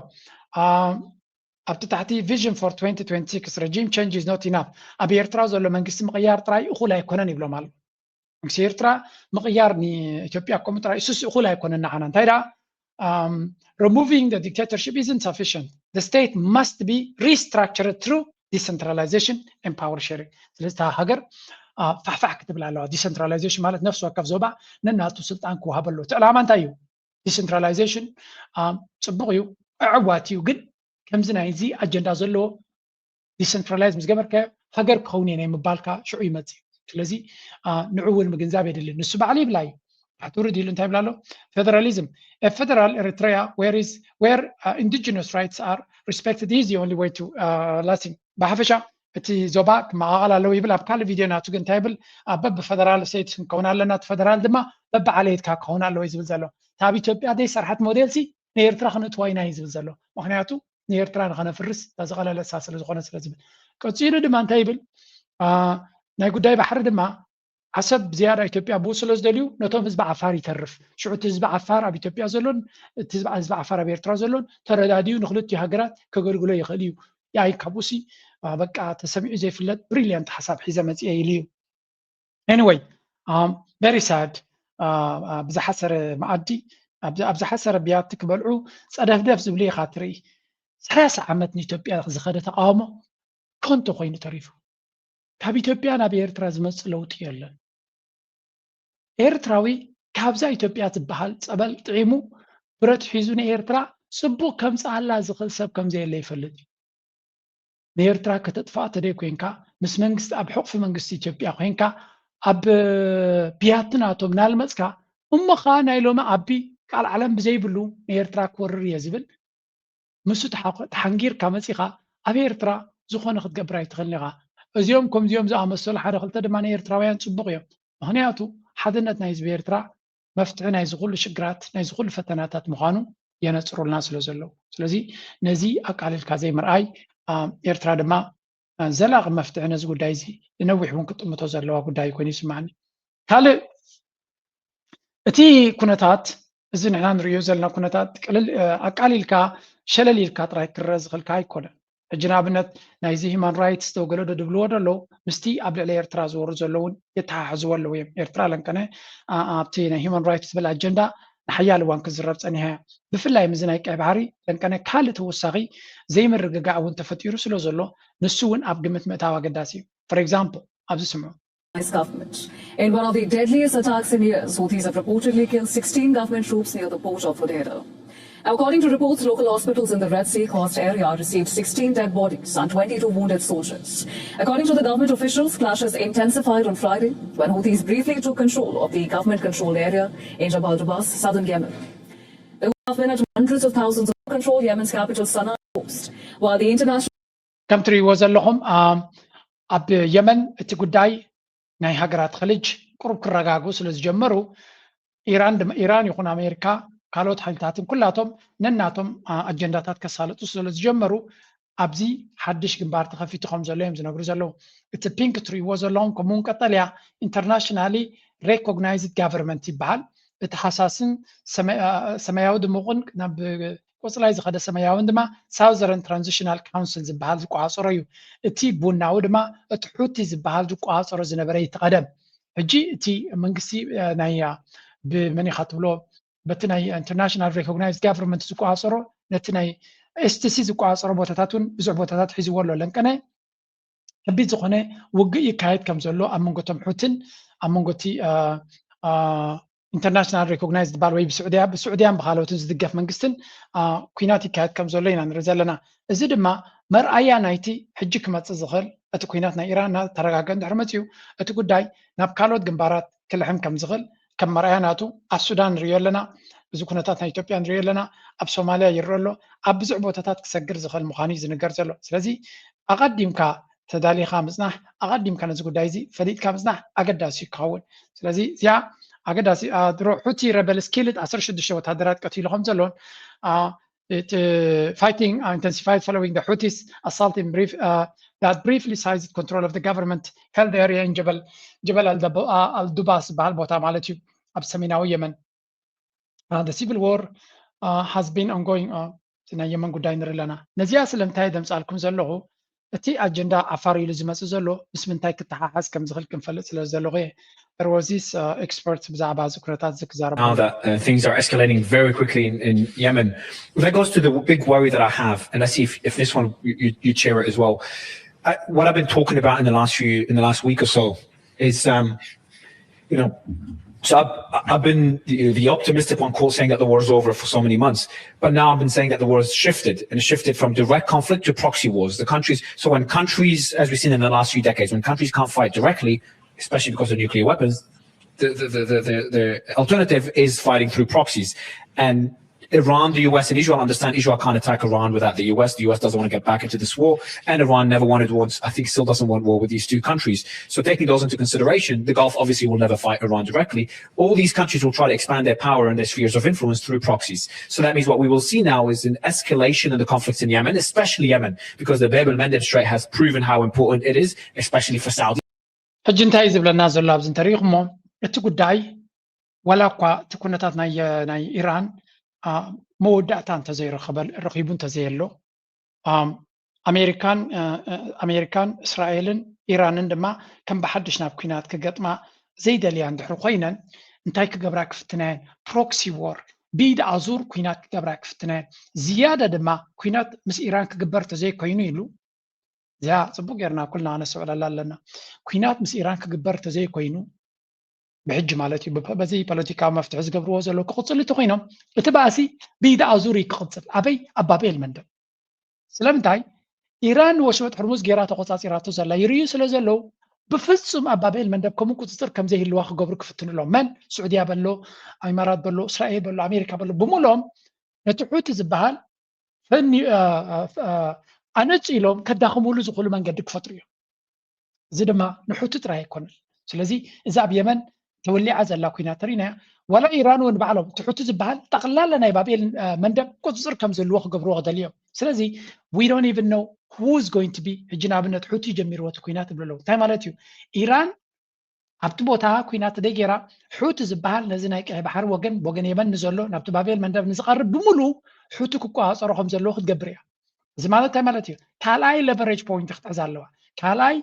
ኣብቲ ታሕቲ ቪዥን ፎር 2026 regime change is not enough ኣብ ኤርትራ ዘሎ መንግስቲ ምቕያር ጥራይ እኹል ኣይኮነን ይብሎም ኣሎ መንግስቲ ኤርትራ ምቕያር ንኢትዮጵያ ከምኡ ጥራይ እሱስ እኹል ኣይኮነን ንዓና እንታይ ደኣ removing the dictatorship isn't sufficient the state must be restructured through decentralization and power sharing ስለዚ እታ ሃገር ፋሕፋሕ ክትብል ኣለዋ ዲሰንትራላይዜሽን ማለት ነፍሲ ወከፍ ዞባ ነናቱ ስልጣን ክወሃብ ኣለዎ እቲ ዕላማ እንታይ እዩ ዲሰንትራላይዜሽን ፅቡቕ እዩ ኣዕዋት እዩ ግን ከምዚ ናይ እዚ ኣጀንዳ ዘለዎ ዲሰንትራላይዝ ምስ ገበርካዮ ሃገር ክኸውን እየ ናይ ምባልካ ሽዑ ይመፅእ ስለዚ ንዑ እውን ምግንዛብ የድልን ንሱ በዓል ይብላ እዩ حتوري دي لنتايب لالو federalism a federal Eritrea where indigenous rights are respected is the only way to lasting بحفشة اتي زوباك ما على لو يبل ابكال فيديو ناتو كنتايبل ابب فدرال سيت كون علنا فدرال دما بب عليت كا كون على يزبل زلو تاب ኢትዮጵያ دي سرحت موديل سي نيرترا خنت واينا يزبل زلو مخنياتو نيرترا خنا فرس تزغلل اساس لزخونه ስለዝብል ቀፂሉ ድማ እንታይ ይብል ናይ ጉዳይ ባሕሪ ድማ حسب زيادة إثيوبيا بوصلوا زدليو نتوم حزب عفار يترف شعوت حزب عفار أبي إثيوبيا زلون حزب عفار أبي إرترا زلون ترداديو نخلط هاجرات كجرجلو يخليو يعني كابوسي بقى تسمع زي فلت بريليانت حسب حزمة إيليو anyway very sad بزحسر معدي بزحسر بياتك بلعو صدف دف زبلي خاطري 30 عامات إثيوبيا زخدة تقامة كنت خوين تعرفوا ካብ ኢትዮጵያ ናብ ኤርትራ ዝመጽእ ለውጢ የለን ኤርትራዊ ካብዛ ኢትዮጵያ ትበሃል ጸበል ጥዒሙ ብረት ሒዙ ንኤርትራ ጽቡቕ ከምጽኣላ ዝኽእል ሰብ ከምዘየለ ይፈልጥ ንኤርትራ ከተጥፋእ ተደይ ኮንካ ምስ መንግስቲ ኣብ ሕቑፊ መንግስቲ ኢትዮጵያ ኮንካ ኣብ ቢያትናቶም ናልመጽካ እሞኻ ናይ ሎሚ ዓቢ ቃል ዓለም ብዘይብሉ ንኤርትራ ክወርር እየ ዝብል ምሱ ተሓንጊርካ መጺኻ ኣብ ኤርትራ ዝኾነ ክትገብር ኣይትኽእልን ኢኻ እዚኦም ከምዚኦም ዝኣመሰሉ ሓደ ክልተ ድማ ኤርትራውያን ጽቡቕ እዮም ምክንያቱ ሓድነት ናይ ህዝቢ ኤርትራ መፍትሒ ናይ ዝኹሉ ሽግራት ናይ ዝኹሉ ፈተናታት ምዃኑ የነፅሩልና ስለ ዘለዉ ስለዚ ነዚ ኣቃሊልካ ዘይምርኣይ ኤርትራ ድማ ዘላቒ መፍትሒ ነዚ ጉዳይ እዚ ንነዊሕ እውን ክጥምቶ ዘለዋ ጉዳይ ኮይኑ ይስማዓኒ ካልእ እቲ ኩነታት እዚ ንሕና ንሪኦ ዘለና ኩነታት ቅልል ኣቃሊልካ ሸለሊልካ ጥራይ ክረአ ዝኽእልካ ኣይኮነን ሕጂ ንኣብነት ናይዚ ሂማን ራይትስ ተወገለዶ ድብልዎ ደሎ ምስቲ ኣብ ልዕሊ ኤርትራ ዝወርዱ ዘለውን የተሓሕዝዎ ኣለዉ እዮም ኤርትራ ለንቀነ ኣብቲ ናይ ሂማን ራይትስ ዝብል ኣጀንዳ ንሓያል እዋን ክዝረብ ፀኒሐ እያ ብፍላይ ምዚ ናይ ቀይ ባሕሪ ለንቀነ ካልእ ተወሳኺ ዘይምርግጋእ እውን ተፈጢሩ ስለ ዘሎ ንሱ እውን ኣብ ግምት ምእታዊ ኣገዳሲ እዩ ፎር ኤግዛምፕል ኣብዚ ስምዑ government. In one of the deadliest attacks in years, Houthis have reportedly killed 16 government troops near the port of Hodeidah. According to reports, local hospitals in the Red Sea coast area received 16 dead bodies and 22 wounded soldiers. According to the government officials, clashes intensified on Friday when Houthis briefly took control of the government-controlled area in Jabal Dubas, southern Yemen. The government had hundreds of thousands of control Yemen's capital Sana'a coast, while the international country was ኣለኹም ኣብ የመን እቲ ጉዳይ ናይ ሃገራት ኸልጅ ቁሩብ ክረጋጉ ስለ ዝጀመሩ ኢራን ይኹን ኣሜሪካ ካልኦት ሓይልታትን ኩላቶም ነናቶም ኣጀንዳታት ከሳልጡ ስለ ዝጀመሩ ኣብዚ ሓድሽ ግንባር ተኸፊቱ ከም ዘሎ እዮም ዝነግሩ ዘለዉ እቲ ፒንክ ትሪእዎ ዘለኹም ከምኡውን ቀጠልያ ኢንተርናሽናሊ ሬኮግናይዝድ ጋቨርንመንት ይበሃል እቲ ሓሳስን ሰማያዊ ድሙቕን ናብ ቆፅላይ ዝኸደ ሰማያውን ድማ ሳውዘርን ትራንዚሽናል ካውንስል ዝበሃል ዝቋፀሮ እዩ እቲ ቡናዊ ድማ እቲ ሑቲ ዝበሃል ዝቋፀሮ ዝነበረ ይትቐደም ሕጂ እቲ መንግስቲ ናይ ብመን ኢኻ ትብሎ በቲ ናይ ኢንተርናሽናል ሬኮግናይዝድ ጋቨርንመንት ዝቋፀሮ ነቲ ናይ ኤስቲሲ ዝቋፀሮ ቦታታት እውን ብዙሕ ቦታታት ሒዝዎ ኣሎ ለንቀነ ከቢድ ዝኾነ ውግእ ይካየድ ከም ዘሎ ኣብ መንጎቶም ሑትን ኣብ መንጎቲ ኢንተርናሽናል ሬኮግናይዝድ ዝበሃል ወይ ብስዑድያን ብካልኦትን ዝድገፍ መንግስትን ኩናት ይካየድ ከም ዘሎ ኢና ንርኢ ዘለና እዚ ድማ መርኣያ ናይቲ ሕጂ ክመፅእ ዝኽእል እቲ ኩናት ናይ ኢራን ተረጋገ እንድሕር መፅኡ እቲ ጉዳይ ናብ ካልኦት ግንባራት ክልሕም ከም ዝኽእል ከም መርኣያ ናቱ ኣብ ሱዳን ንሪኦ ኣለና እዚ ኩነታት ናይ ኢትዮጵያ ንሪኦ ኣለና ኣብ ሶማልያ ይርአ ኣሎ ኣብ ብዙሕ ቦታታት ክሰግር ዝኽእል ምዃኑ እዩ ዝንገር ዘሎ ስለዚ ኣቐዲምካ ተዳሊኻ ምፅናሕ ኣቐዲምካ ነዚ ጉዳይ እዚ ፈሊጥካ ምፅናሕ ኣገዳሲ ክኸውን ስለዚ እዚኣ ኣገዳሲ ድሮ ሑቲ rebels killed 16 ወታደራት ቀቲሉ ከም ዘሎን fighting intensified following the Houthis assault in brief that briefly seized control of the government held area in Jabal al-Dubas bahal ቦታ ማለት እዩ ኣብ ሰሜናዊ የመን the civil war has been ongoing ናይ የመን ጉዳይ ንርኢ ኣለና ነዚኣ ስለምንታይ ደምፃልኩም ዘለኹ እቲ ኣጀንዳ ዓፋር ኢሉ ዝመፅእ ዘሎ ምስ ምንታይ ክተሓሓዝ ከም ዝኽእል ክንፈልጥ ስለ ዘለኹ there was this expert ብዛዕባ እዚ ኩነታት ዝክዛረብ now that things are escalating very quickly in Yemen. That goes to the big worry that I have, and let's see if this one you share it as well. What I've been talking about in the last week or so is so I've been the optimistic one, saying that the war is over for so many months, but now I've been saying that the war has shifted, and it shifted from direct conflict to proxy wars. So when countries, as we've seen in the last few decades, when countries can't fight directly, especially because of nuclear weapons, the alternative is fighting through proxies. And Iran, the US, and Israel understand Israel can't attack Iran without the US. The US doesn't want to get back into this war, and Iran never wanted war. I think still doesn't want war with these two countries. So taking those into consideration, the Gulf obviously will never fight Iran directly. All these countries will try to expand their power and their spheres of influence through proxies. So that means what we will see now is an escalation in the conflicts in Yemen, especially Yemen, because the Bab el-Mandeb Strait has proven how important it is, especially for Saudi. ሕጂ እንታይ ዝብለና ዘሎ ኣብዚ እንተሪኢኹሞ እቲ ጉዳይ ወላ እኳ እቲ ኩነታት ናይ ኢራን መወዳእታ ረኺቡ እንተዘየሎ ኣሜሪካን እስራኤልን ኢራንን ድማ ከም ብሓድሽ ናብ ኩናት ክገጥማ ዘይደልያ እንድሕር ኮይነን እንታይ ክገብራ ክፍትነን ፕሮክሲ ዎር ቢድ ኣዙር ኩናት ክገብራ ክፍትነን ዝያዳ ድማ ኩናት ምስ ኢራን ክግበር ተዘይኮይኑ ኢሉ እዚኣ ፅቡቅ ጌርና ኩልና ነስዕለላ ኣለና ኩናት ምስ ኢራን ክግበር ተዘይኮይኑ ብሕጂ ማለት እዩ በዚ ፖለቲካዊ መፍትሒ ዝገብርዎ ዘሎ ክቕፅል እቲ ኮይኖም እቲ ባእሲ ቢዳ ኣዙር ክቕፅል ኣበይ ኣብ ባብ ኤል-መንደብ ስለምንታይ ኢራን ወሽመጥ ሕርሙዝ ጌራ ተቆፃፂራቶ ዘላ ይርዩ ስለ ዘለው ብፍፁም ኣብ ባብ ኤል-መንደብ ከምኡ ቁፅፅር ከም ዘይህልዋ ክገብሩ ክፍትንሎም መን ስዑድያ በሎ ኢማራት በሎ እስራኤል በሎ ኣሜሪካ በሎ ብምሎም ነቲ ሑቲ ዝበሃል ኣነጭ ኢሎም ከዳኽምሉ ዝኽእሉ መንገዲ ክፈጥሩ እዮም እዚ ድማ ንሑቲ ጥራይ ኣይኮነን ስለዚ እዚ ኣብ የመን ተወሊዓ ዘላ ኩናት ተሪእናያ ወላ ኢራን እውን ባዕሎም እቲ ሑቲ ዝበሃል ጠቕላላ ናይ ባብኤል መንደብ ቁፅፅር ከም ዘለዎ ክገብርዎ ክደልዮም ስለዚ we don't even know who is going to be ሕጂ ንኣብነት ሑቲ ጀሚርዎ እቲ ኩናት ይብለለው እንታይ ማለት እዩ ኢራን ኣብቲ ቦታ ኩናት ደጌራ ሑቲ ዝበሃል ነዚ ናይ ቀይ ባሕሪ ወገን የመን ንዘሎ ናብቲ ባብኤል መንደብ ንዝቐርብ ብምሉእ ሑቲ ክቋፀሮ ከም ዘለዎ ክትገብር እያ እዚ ማለት እንታይ ማለት እዩ ካልኣይ ሌቨሬጅ ፖይንት ክትሕዝ ኣለዋ ካልኣይ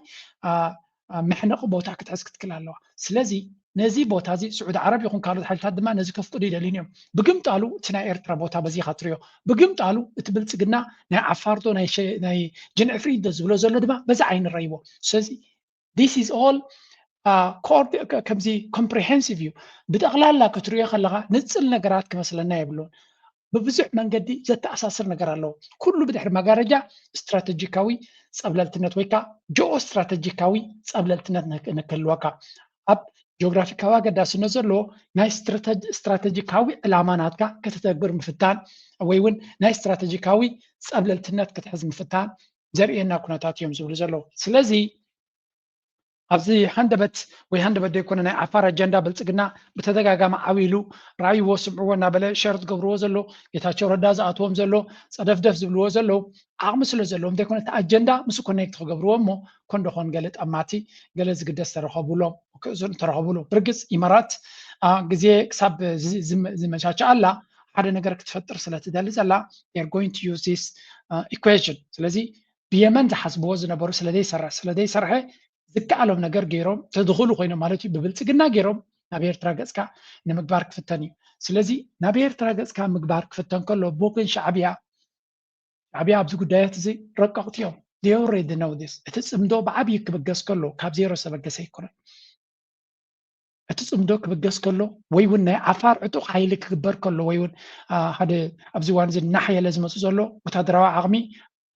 ምሕነቕ ቦታ ክትሕዝ ክትክል ኣለዋ ስለዚ ነዚ ቦታ እዚ ስዑድ ዓረብ ይኹን ካልኦት ሓይልታት ድማ ነዚ ከፍቅዱ ይደልዩን እዮም ብግምጣሉ እቲ ናይ ኤርትራ ቦታ በዚኻ ትሪዮ ብግምጣሉ እቲ ብልፅግና ናይ ዓፋርዶ ናይ ጀንዕፍሪ ዝብሎ ዘሎ ድማ በዚ ዓይኒ ረይዎ ስለዚ this is all ከምዚ ኮምፕሪሄንሲቭ እዩ ብጠቕላላ ክትሪዮ ከለኻ ንፅል ነገራት ክመስለና የብሉን ببزح من قدي زت أساسر نجار الله كل بدحر مجارجة استراتيجيكاوي قبل التنت جو استراتيجيكاوي قبل التنت نكلوكا أب جغرافيكاوي قد أسنزر له ناي استراتيجيكاوي الأمانات كتتجبر مفتان ويون ناي استراتيجيكاوي قبل التنت كتحز مفتان زرينا كنا تاتيهم زولزر له سلزي أبزي هندبت ويهندبت يكون أنا عفار أجندة بلتقنا بتدقاقا عويلو رأي وسمعونا بلا شرط قبرو زلو يتاشو رداز أتوهم زلو صدف زلو زلو عامسلو زلو مدى كونت أجندة مسو كونيكت قبرو أمو كون دخون قالت أماتي قالت زقدس ترخبولو ترخبولو برقز إمارات قزي كساب زي مشاچ الله حدا نقرك تفتر سلاتي دالي زلا you're going to use this equation سلازي بيمن زحسبوه زنبورو سلادي سرحي ዝከኣሎም ነገር ገይሮም ተድኹሉ ኮይኖም ማለት እዩ ብብልፅግና ገይሮም ናብ ኤርትራ ገጽካ ንምግባር ክፍተን እዩ ስለዚ ናብ ኤርትራ ገጽካ ምግባር ክፍተን ከሎ ቦክን ሻዕብያ ኣብዚ ጉዳያት እዚ ረቀቕቲ እዮም they already know this እቲ ጽምዶ ብዓብይ ክብገስ ከሎ ካብ ዜሮ ሰበገሰ ይኮነን እቲ ጽምዶ ክብገስ ከሎ ወይ እውን ናይ ዓፋር ዕጡቕ ሓይሊ ክግበር ከሎ ወይ እውን ሓደ ኣብዚ ዋን እዚ ናሕየለ ዝመፁ ዘሎ ወታደራዊ ዓቕሚ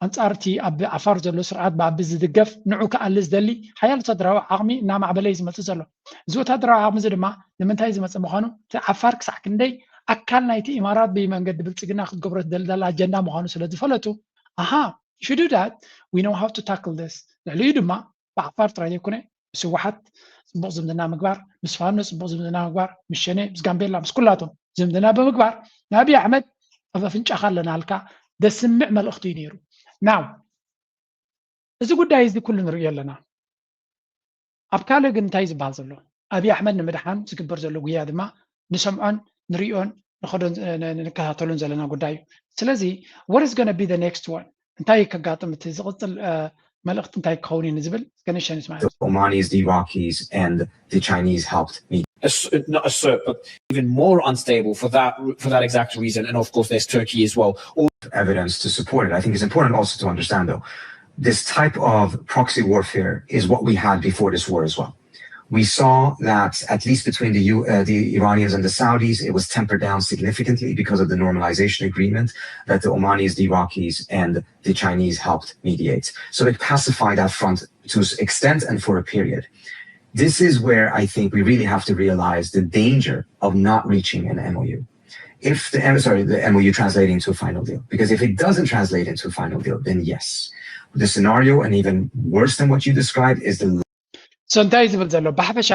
أنصارتي أب عفار زلو سرعات باب زدقف نعوك ألز دلي حيال تدراو عقمي نام عبالي زمت زلو زو تدراو عقم زدما لمن تاي زمت مخانو عفار كساكن دي أكل نايتي إمارات بيمان قد بلتقنا خد قبرت دل أجندا مخانو سلد فلتو أها if you do that we know how to tackle this لعلي دما بعفار ترى يكونه سو واحد سبوق زمدنا مقبار مسفانو سبوق زمدنا مقبار مشيني مسقامبيلا مس كلاتهم زمدنا بمقبار نبي أحمد ففنش أخلنا هلكا ده سمع مال أختي نيرو Now, إذا قد دايز دي كل نرجع لنا. أبكالو جن تايز بعضلو. أبي أحمد نمدحان سكبر زلو ويا ما نسمعن نريون نخدون نكهاتلون زلنا قد دايو. سلزي, what is going to be the next one? انتاي كقاطم تزغط ملقت انتاي كوني نزبل كنشان اسمع. The Omanis, the Iraqis, and the Chinese helped me. Not assert, but even more unstable for that exact reason. And of course, there's Turkey as well. All evidence to support it. I think it's important also to understand, though, this type of proxy warfare is what we had before this war as well. We saw that at least between the Iranians and the Saudis, it was tempered down significantly because of the normalization agreement that the Omanis, the Iraqis, and the Chinese helped mediate. So it pacified that front to an extent and for a period. This is where I think we really have to realize the danger of not reaching an MOU. If the MOU translating to a final deal, because if it doesn't translate into a final deal, then yes, the scenario, and even worse than what you described, is the So እንታይ ዝብል ዘሎ ብሓፈሻ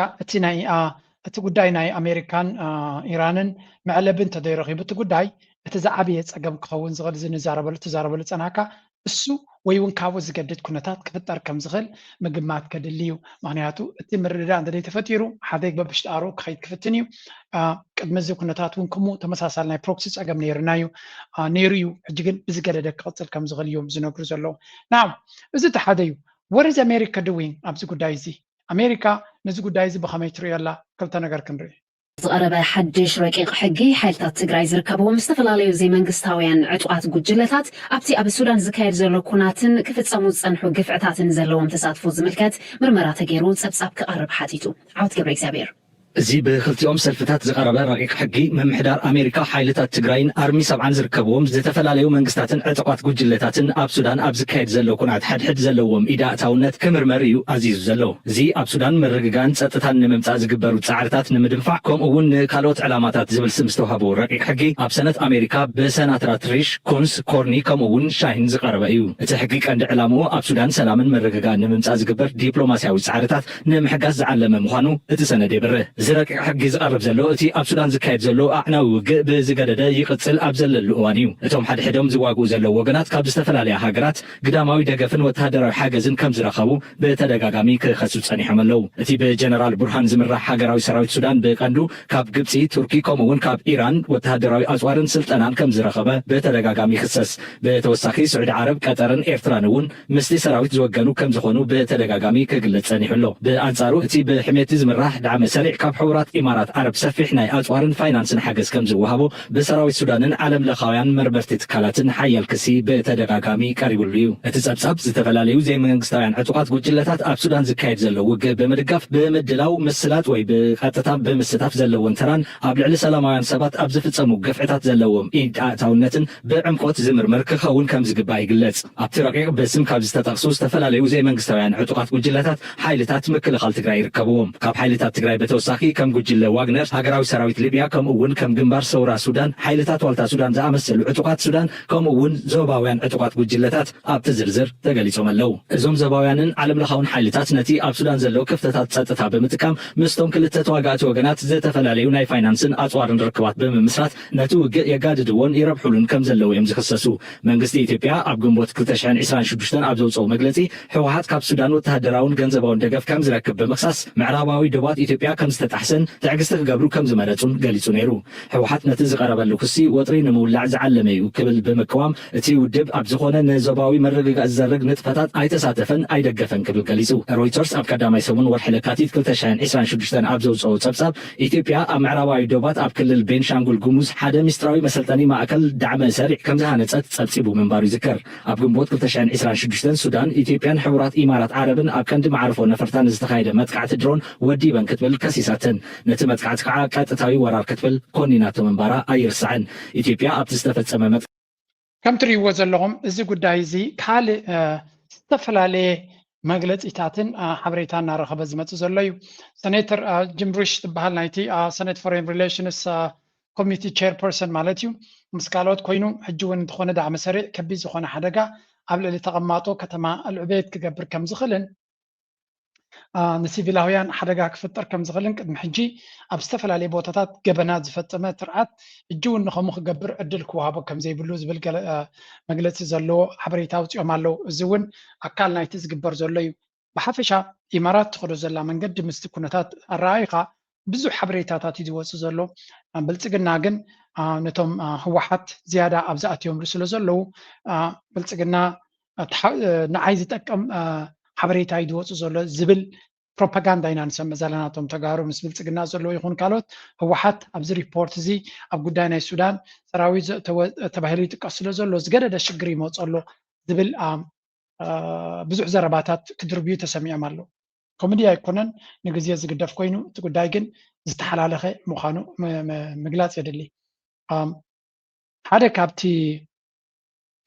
እቲ ጉዳይ ናይ ኣሜሪካን ኢራንን መዕለብን ተደይረኺቡ እቲ ጉዳይ እቲ ዝዓበየ ፀገም ክኸውን ዝኽእል ዝንዛረበሉ ተዛረበሉ ፀናካ እሱ ወይ እውን ካብኡ ዝገድድ ኩነታት ክፍጠር ከም ዝኽእል ምግማት ከድሊ እዩ ምክንያቱ እቲ ምርድዳእ እንተደይ ተፈጢሩ ሓደግ በብሽጣሩ ክኸይድ ክፍትን እዩ ቅድሚ እዚ ኩነታት እውን ከምኡ ተመሳሳሊ ናይ ፕሮክሲ ፀገም ነይሩ እዩ ሕጂ ግን ብዝገደደ ክቕፅል ከም ዝኽእል እዮም ዝነግሩ ዘለዉ ናው እዚ እቲ ሓደ እዩ what is America doing ኣብዚ ጉዳይ እዚ ኣሜሪካ ነዚ ጉዳይ እዚ ብኸመይ ትሪኦ ኣላ ክልተ ነገር ክንርኢ ዝቐረበ ሓድሽ ረቂቕ ሕጊ ሓይልታት ትግራይ ዝርከብዎም ዝተፈላለዩ ዘይመንግስታውያን ዕጡቓት ጉጅለታት ኣብቲ ኣብ ሱዳን ዝካየድ ዘሎ ኩናትን ክፍፀሙ ዝፀንሑ ግፍዕታትን ዘለዎም ተሳትፎ ዝምልከት ምርመራ ተገይሩ ፀብጻብ ክቐርብ ሓቲቱ ዓወት ገብረ እግዚኣብሔር እዚ ብክልቲኦም ሰልፍታት ዝቐረበ ረቂቕ ሕጊ መምሕዳር ኣሜሪካ ሓይልታት ትግራይን ኣርሚ 70 ዝርከብዎም ዝተፈላለዩ መንግስታትን ዕጡቓት ጉጅለታትን ኣብ ሱዳን ኣብ ዝካየድ ዘሎ ኩናት ሓድሕድ ዘለዎም ኢዳእታውነት ክምርመር እዩ ኣዚዙ ዘሎ እዚ ኣብ ሱዳን ምርግጋን ፀጥታን ንምምፃእ ዝግበሩ ፃዕርታት ንምድንፋዕ ከምኡ እውን ንካልኦት ዕላማታት ዝብል ስም ዝተዋህቦ ረቂቕ ሕጊ ኣብ ሰነት ኣሜሪካ ብሰናትራት ሪሽ ኩንስ ኮርኒ ከምኡ እውን ሻሂን ዝቐረበ እዩ እቲ ሕጊ ቀንዲ ዕላምኡ ኣብ ሱዳን ሰላምን ምርግጋን ንምምፃእ ዝግበር ዲፕሎማስያዊ ፃዕርታት ንምሕጋዝ ዝዓለመ ምዃኑ እቲ ሰነድ ይብርህ እዚ ረቂቕ ሕጊ ዝቐርብ ዘሎ እቲ ኣብ ሱዳን ዝካየድ ዘሎ ኣዕናዊ ውግእ ብዝገደደ ይቕፅል ኣብ ዘለሉ እዋን እዩ እቶም ሓድሕዶም ዝዋግኡ ዘለዉ ወገናት ካብ ዝተፈላለያ ሃገራት ግዳማዊ ደገፍን ወተሃደራዊ ሓገዝን ከም ዝረኸቡ ብተደጋጋሚ ክኸሱ ፀኒሖም ኣለዉ እቲ ብጀነራል ቡርሃን ዝምራሕ ሃገራዊ ሰራዊት ሱዳን ብቐንዱ ካብ ግብፂ ቱርኪ ከምኡ እውን ካብ ኢራን ወተሃደራዊ ኣፅዋርን ስልጠናን ከም ዝረኸበ ብተደጋጋሚ ይኽሰስ ብተወሳኺ ስዑዲ ዓረብ ቀጠርን ኤርትራን እውን ምስቲ ሰራዊት ዝወገኑ ከም ዝኾኑ ብተደጋጋሚ ክግለጽ ፀኒሑ ኣሎ ብኣንጻሩ እቲ ብሕሜቲ ዝምራሕ ዳዕመ ሰሪዕ ካብ ሕቡራት ኢማራት ዓረብ ሰፊሕ ናይ ኣፅዋርን ፋይናንስን ሓገዝ ከም ዝወሃቦ ብሰራዊት ሱዳንን ዓለም ለኻውያን መርበርቲ ትካላትን ሓያል ክሲ ብተደጋጋሚ ቀሪቡሉ እዩ እቲ ፀብጻብ ዝተፈላለዩ ዘይመንግስታውያን ዕጡቓት ጉጅለታት ኣብ ሱዳን ዝካየድ ዘሎ ውግእ ብምድጋፍ ብምድላው ምስላት ወይ ብቐጥታ ብምስታፍ ዘለዎን ተራን ኣብ ልዕሊ ሰላማውያን ሰባት ኣብ ዝፍፀሙ ገፍዕታት ዘለዎም ኢድኣታውነትን ብዕምቆት ዝምርምር ክኸውን ከም ዝግባእ ይግለጽ ኣብቲ ረቂቕ ብስም ካብ ዝተጠቕሱ ዝተፈላለዩ ዘይመንግስታውያን ዕጡቓት ጉጅለታት ሓይልታት ምክልኻል ትግራይ ይርከብዎም ካብ ሓይልታት ትግራይ በተወሳኺ ከም ጉጅለ ዋግነር ሃገራዊ ሰራዊት ሊብያ ከምኡ እውን ከም ግንባር ሰውራ ሱዳን ሓይልታት ዋልታ ሱዳን ዝኣመሰሉ ዕጡቓት ሱዳን ከምኡ እውን ዞባውያን ዕጡቓት ጉጅለታት ኣብቲ ዝርዝር ተገሊጾም ኣለዉ እዞም ዞባውያንን ዓለም ለኻውን ሓይልታት ነቲ ኣብ ሱዳን ዘለዎ ክፍተታት ፀጥታ ብምጥቃም ምስቶም ክልተ ተዋጋእቲ ወገናት ዝተፈላለዩ ናይ ፋይናንስን ኣፅዋርን ርክባት ብምምስራት ነቲ ውግእ የጋድድዎን ይረብሑሉን ከም ዘለዉ እዮም ዝኽሰሱ መንግስቲ ኢትዮጵያ ኣብ ግንቦት 2026 ኣብ ዘውፅኦ መግለፂ ሕወሓት ካብ ሱዳን ወተሃደራውን ገንዘባውን ደገፍ ከም ዝረክብ ብምክሳስ ምዕራባዊ ደባት ኢትዮጵያ ከም ዝተጣሕሰን ትዕግስቲ ክገብሩ ከም ዝመረፁን ገሊጹ ነይሩ ሕወሓት ነቲ ዝቐረበሉ ክሲ ወጥሪ ንምውላዕ ዝዓለመ እዩ ክብል ብምቅዋም እቲ ውድብ ኣብ ዝኾነ ንዞባዊ መረግጋእ ዝዘርግ ንጥፈታት ኣይተሳተፈን ኣይደገፈን ክብል ገሊጹ ሮይተርስ ኣብ ቀዳማይ ሰሙን ወርሒ ለካቲት 2026 ኣብ ዘውፅኦ ፀብጻብ ኢትዮጵያ ኣብ ምዕራባዊ ዶባት ኣብ ክልል ቤንሻንጉል ጉሙዝ ሓደ ሚስጥራዊ መሰልጠኒ ማእከል ዳዕመ ሰሪዕ ከም ዝሃነፀት ፀብፂቡ ምንባሩ ይዝከር ኣብ ግንቦት 2026 ሱዳን ኢትዮጵያን ሕቡራት ኢማራት ዓረብን ኣብ ቀንዲ ማዕርፎ ነፈርታን ዝተኻየደ መጥቃዕቲ ድሮን ወዲበን ክትብል ከሲሳተን ነቲ መጥቃዕቲ ከዓ ቀጥታዊ ወራር ክትብል ኮኒናቶ ምንባራ ኣይርስዕን ኢትዮጵያ ኣብቲ ዝተፈፀመ ከም ትሪእዎ ዘለኹም እዚ ጉዳይ እዚ ካልእ ዝተፈላለየ መግለፂታትን ሓበሬታ እናረኸበ ዝመፅእ ዘሎ እዩ ሰኔተር ጂም ሪሽ ትበሃል ናይቲ ሰኔት ፎሬን ሪሌሽንስ ኮሚቲ ቼርፐርሰን ማለት እዩ ምስ ካልኦት ኮይኑ ሕጂ እውን እንተኾነ ዳዕመ ሰሪዕ ከቢድ ዝኾነ ሓደጋ ኣብ ልዕሊ ተቐማጦ ከተማ ዕብየት ክገብር ከም ዝኽእልን ንሲቪላውያን ሓደጋ ክፍጠር ከም ዝኽእልን ቅድሚ ሕጂ ኣብ ዝተፈላለየ ቦታታት ገበና ዝፈፀመ ትርዓት ሕጂ እውን ንከምኡ ክገብር ዕድል ክወሃቦ ከም ዘይብሉ ዝብል መግለፂ ዘለዎ ሓበሬታ ኣውፂኦም ኣለዉ እዚ እውን ኣካል ናይቲ ዝግበር ዘሎ እዩ ብሓፈሻ ኢማራት ትኸዶ ዘላ መንገዲ ምስቲ ኩነታት ኣረኣይኻ ብዙሕ ሓበሬታታት እዩ ዝወፅእ ዘሎ ብልፅግና ግን ነቶም ህወሓት ዝያዳ ኣብ ዝኣትዮምሉ ስለ ዘለዉ ብልፅግና ንዓይ ዝጠቅም ሓበሬታ እዩ ዝወፅእ ዘሎ ዝብል ፕሮፓጋንዳ ኢና ንሰምዕ ዘለና እቶም ተጋሩ ምስ ብልፅግና ዘለዎ ይኹን ካልኦት ህወሓት ኣብዚ ሪፖርት እዚ ኣብ ጉዳይ ናይ ሱዳን ሰራዊት ተባሂሉ ይጥቀስ ስለ ዘሎ ዝገደደ ሽግር ይመፅ ኣሎ ዝብል ብዙሕ ዘረባታት ክድርብዩ ተሰሚዖም ኣለዉ ኮሚዲ ኣይኮነን ንግዜ ዝግደፍ ኮይኑ እቲ ጉዳይ ግን ዝተሓላለኸ ምዃኑ ምግላፅ የድሊ ሓደ ካብቲ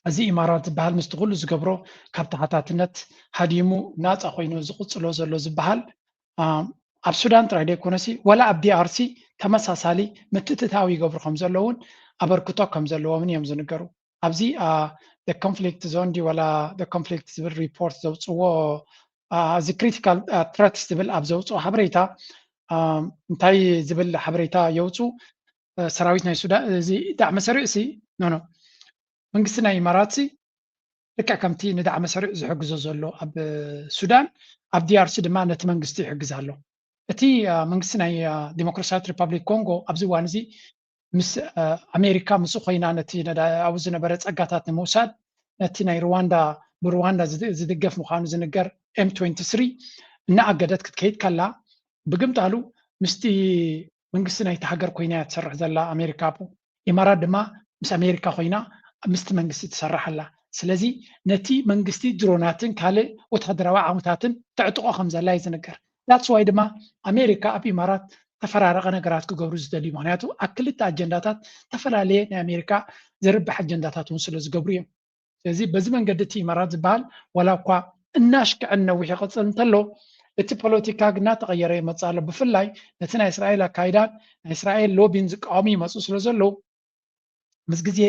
እዚ ኢማራት ዝበሃል ምስቲ ኩሉ ዝገብሮ ካብ ተሓታትነት ሃዲሙ ናፃ ኮይኑ ዝቕፅሎ ዘሎ ዝበሃል ኣብ ሱዳን ጥራይ ደይኮነሲ ወላ ኣብ ዲአርሲ ተመሳሳሊ ምትእትታዊ ይገብሩ ከም ዘለውን ኣበርክቶ ከም ዘለዎምን እዮም ዝንገሩ ኣብዚ the conflict zone ዲ ወላ the conflict ዝብል ሪፖርት ዘውፅዎ እዚ ክሪቲካል ትረትስ ዝብል ኣብ ዘውፅኦ ሓበሬታ እንታይ ዝብል ሓበሬታ የውፁ ሰራዊት ናይ ሱዳን እዚ ዳዕመ ሰሪዕ ሲ ኖ መንግስቲ ናይ ኢማራት ልክዕ ከምቲ ንዳዕመ ሰሪዕ ዝሕግዞ ዘሎ ኣብ ሱዳን ኣብ ዲአርሲ ድማ ነቲ መንግስቲ ይሕግዝ ኣሎ እቲ መንግስቲ ናይ ዲሞክራሲያዊት ሪፐብሊክ ኮንጎ ኣብዚ እዋን እዚ ምስ ኣሜሪካ ምስ ኮይና ነቲ ኣብኡ ዝነበረ ፀጋታት ንምውሳድ ነቲ ናይ ብሩዋንዳ ዝድገፍ ምዃኑ ዝንገር M23 እናኣገደት ክትከይድ ከላ ብግምጣሉ ምስቲ መንግስቲ ናይቲ ሃገር ኮይና እያ ትሰርሕ ዘላ ኣሜሪካ ኢማራት ድማ ምስ ኣሜሪካ ኮይና ምስቲ መንግስቲ ትሰርሕ ኣላ ስለዚ ነቲ መንግስቲ ድሮናትን ካልእ ወታደራዊ ዓውታትን ተዕጥቆ ከም ዘላ እዩ ዝንገር ዳትስ ዋይ ድማ ኣሜሪካ ኣብ ኢማራት ተፈራረቀ ነገራት ክገብሩ ዝደልዩ ምክንያቱ ኣብ ክልተ ኣጀንዳታት ተፈላለየ ናይ ኣሜሪካ ዘርብሕ ኣጀንዳታት እውን ስለ ዝገብሩ እዮም ስለዚ በዚ መንገዲ እቲ ኢማራት ዝበሃል ዋላ እኳ እናሽክዕን ነዊሕ ይቅፅል እንተሎ እቲ ፖለቲካ ግና ተቀየረ ይመፅእ ኣሎ ብፍላይ ነቲ ናይ እስራኤል ኣካይዳን ናይ እስራኤል ሎቢን ዝቃወሙ ይመፁ ስለ ዘለዉ ምስ ግዜ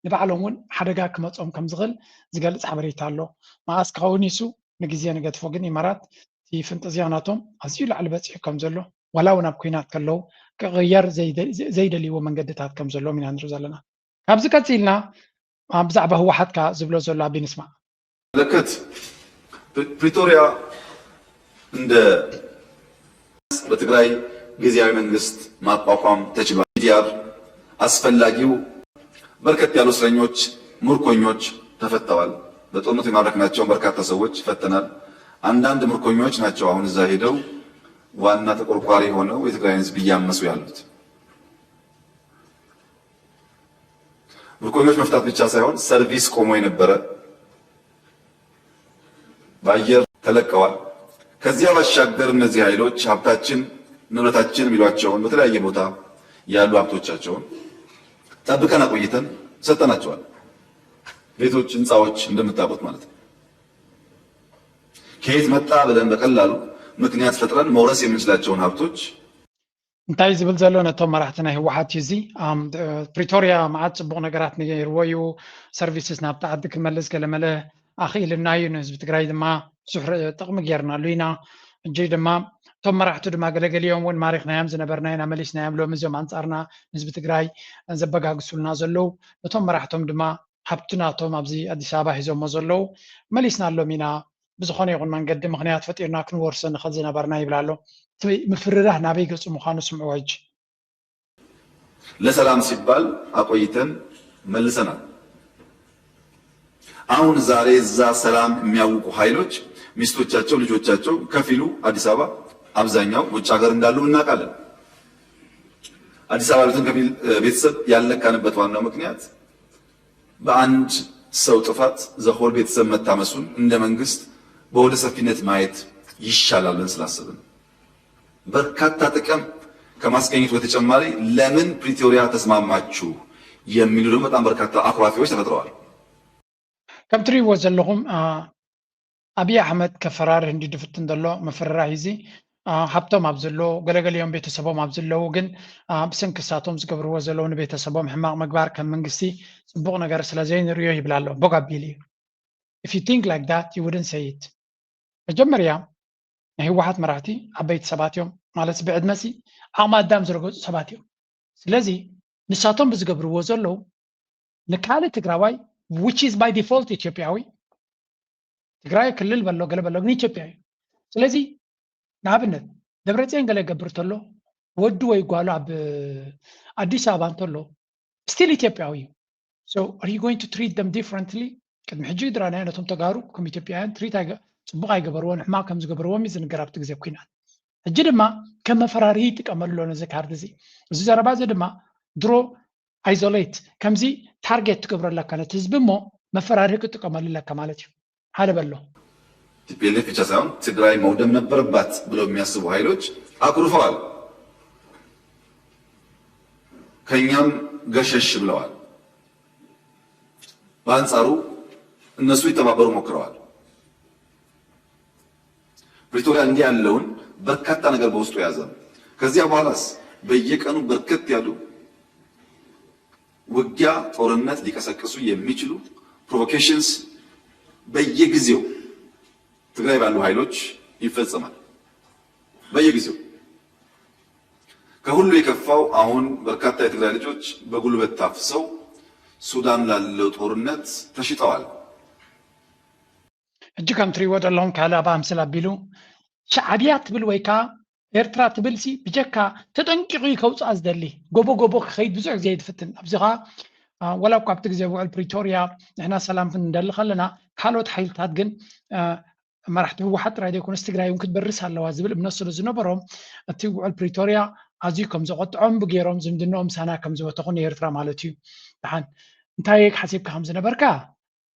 ንባዕሎም እውን ሓደጋ ክመፆም ከም ዝኽእል ዝገልፅ ሓበሬታ ኣሎ መዓስ ካብኡ ኒሱ ንግዜ ንገድፎ ግን ኢማራት እቲ ፍንጥዝያ ናቶም ኣዝዩ ላዕሊ በፂሑ ከም ዘሎ ዋላ እውን ኣብ ኩናት ከለዉ ክቅየር ዘይደልይዎ መንገድታት ከም ዘለዎም ኢና ንርኢ ዘለና ካብዚ ቀፂልና ብዛዕባ ህወሓትካ ዝብሎ ዘሎ ኣቢ ንስማዕ ለከት ፕሪቶሪያ እንደ በትግራይ ጊዜያዊ መንግስት ማቋቋም ተችሏል ዲያር አስፈላጊው በርከት ያሉ እስረኞች ምርኮኞች ተፈተዋል በጦርነቱ የማረክናቸው በርካታ ሰዎች ፈተናል አንዳንድ ምርኮኞች ናቸው አሁን እዛ ሄደው ዋና ተቆርቋሪ ሆነው የትግራይን ህዝብ እያመሱ ያሉት ምርኮኞች መፍታት ብቻ ሳይሆን ሰርቪስ ቆሞ የነበረ ባየር ተለቀዋል ከዚያ ባሻገር እነዚህ ኃይሎች ሀብታችን ንብረታችን የሚሏቸውን በተለያየ ቦታ ያሉ ሀብቶቻቸውን ጠብቀን አቆይተን ሰጠናቸዋል ቤቶች ህንጻዎች እንደምታውቁት ማለት ነው ከየት መጣ ብለን በቀላሉ ምክንያት ፈጥረን መውረስ የምንችላቸውን ሀብቶች እንታይ ዝብል ዘሎ ነቶም መራሕቲ ናይ ህወሓት እዚ ፕሪቶሪያ መዓት ፅቡቅ ነገራት ነይርዎ እዩ ሰርቪስስ ናብቲ ዓዲ ክመልስ ገለመለ ኣኽኢልና እዩ ንህዝቢ ትግራይ ድማ ብዙሕ ጥቕሚ ጌርናሉ ኢና እጂ ድማ እቶም መራሕቱ ድማ ገለገሊኦም እውን ማሪኽናዮም ዝነበርና ኢና መሊስናዮም ሎም እዚኦም ኣንፃርና ንህዝቢ ትግራይ ዘበጋግሱልና ዘለው ነቶም መራሕቶም ድማ ሃብቲ ናቶም ኣብዚ ኣዲስ ኣበባ ሒዞሞ ዘለው መሊስናሎም ኢና ብዝኾነ ይኹን መንገዲ ምክንያት ፈጢርና ክንወርሶ ንኽእል ዝነበርና ይብላ ኣሎ ምፍርራህ ናበይ ገፁ ምዃኑ ስምዕዎ ሕጂ ለሰላም ሲባል አቆይተን መልሰናል አሁን ዛሬ እዛ ሰላም የሚያውቁ ኃይሎች ሚስቶቻቸው ልጆቻቸው ከፊሉ አዲስ አበባ አብዛኛው ውጭ ሀገር እንዳሉ እናውቃለን አዲስ አበባ ያሉትን ከፊል ቤተሰብ ያለካንበት ዋናው ምክንያት በአንድ ሰው ጥፋት ዘሆል ቤተሰብ መታመሱን እንደ መንግስት በወደ ሰፊነት ማየት ይሻላል ብለን ስላሰብን በርካታ ጥቅም ከማስገኘት በተጨማሪ ለምን ፕሪቶሪያ ተስማማችሁ የሚሉ ደግሞ በጣም በርካታ አኩራፊዎች ተፈጥረዋል ከም ትሪእዎ ዘለኹም ኣብይ ኣሕመድ ከፈራርህ እንዲድፍትን ዘሎ መፈራርህ እዚ ሃብቶም ኣብ ዘሎ ገለገሊኦም ቤተሰቦም ኣብ ዘለው ግን ብስንክሳቶም ዝገብርዎ ዘለው ንቤተሰቦም ሕማቅ ምግባር ከም መንግስቲ ፅቡቅ ነገር ስለዘይንርዮ ይብላ ኣሎ ቦግ ኣቢል እዩ if you think like that you wouldn't say it መጀመርያ ናይ ህወሓት መራሕቲ ዓበይቲ ሰባት እዮም ማለት ብዕድመሲ ዓቕሚ ኣዳም ዝረገፁ ሰባት እዮም ስለዚ ንሳቶም ብዝገብርዎ ዘለው ንካልእ ትግራዋይ which is by default ኢትዮጵያዊ ትግራይ ክልል በሎ ገለ በሎ ግን ኢትዮጵያዊ ስለዚ ንኣብነት ደብረፅዮን ገለ ይገብር ተሎ ወዱ ወይ ጓሉ ኣብ ኣዲስ ኣበባ እንተሎ still ኢትዮጵያዊ እዩ so are you going to treat them differently ቅድሚ ሕጂ ድራናዮ ነቶም ተጋሩ ከም ኢትዮጵያውያን ትሪት ፅቡቅ ኣይገበርዎን ሕማቅ ከም ዝገበርዎም እዩ ዝንገር ኣብቲ ግዜ ኩናት ሕጂ ድማ ከም መፈራርሂ ይጥቀመሉ ኣሎ ነዚ ካርድ እዚ እዚ ዘረባ እዚ ድማ ድሮ አይዞሌት ከምዚ ታርጌት ትገብረለካ ነቲ ህዝቢ እሞ መፈራርሂ ክጥቀመሉ ለካ ማለት እዩ ሓደ በሎ ቲፒኤልኤፍ ብቻ ሳይሆን ትግራይ መውደም ነበረባት ብለው የሚያስቡ ኃይሎች አኩርፈዋል ከኛም ገሸሽ ብለዋል በአንጻሩ እነሱ ይተባበሩ ሞክረዋል ፕሪቶሪያ እንዲህ ያለውን በርካታ ነገር በውስጡ የያዘ ነው። ከዚያ በኋላስ በየቀኑ በርከት ያሉ ውጊያ፣ ጦርነት ሊቀሰቅሱ የሚችሉ ፕሮቮኬሽንስ በየጊዜው ትግራይ ባሉ ኃይሎች ይፈጸማል። በየጊዜው ከሁሉ የከፋው አሁን በርካታ የትግራይ ልጆች በጉልበት ታፍሰው ሱዳን ላለው ጦርነት ተሽጠዋል። እጅ ከም ትሪእዎ ዘለኹም ካልእ ኣብ ኣምስል ኣቢሉ ሻዕብያ ትብል ወይ ከዓ ኤርትራ ትብል ሲ ብጀካ ተጠንቂቑ ከውፅኣ ዝደሊ ጎቦ ክኸይድ ብዙሕ ግዜ ይትፍትን ኣብዚ ኸ ወላ እኳ ኣብቲ ግዜ ውዕል ፕሪቶሪያ ንሕና ሰላም ክንደሊ ከለና ካልኦት ሓይልታት ግን መራሕቲ ህወሓት ጥራይ ዘይኮነስ ትግራይ እውን ክትበርስ ኣለዋ ዝብል እምነት ስለ ዝነበሮም እቲ ውዕል ፕሪቶሪያ ኣዝዩ ከም ዘቆጥዖም ብገይሮም ዝምድንኦም ሳና ከም ዝበተኹ ንኤርትራ ማለት እዩ። ድሓን እንታይ ሓሲብካ ከም ዝነበርካ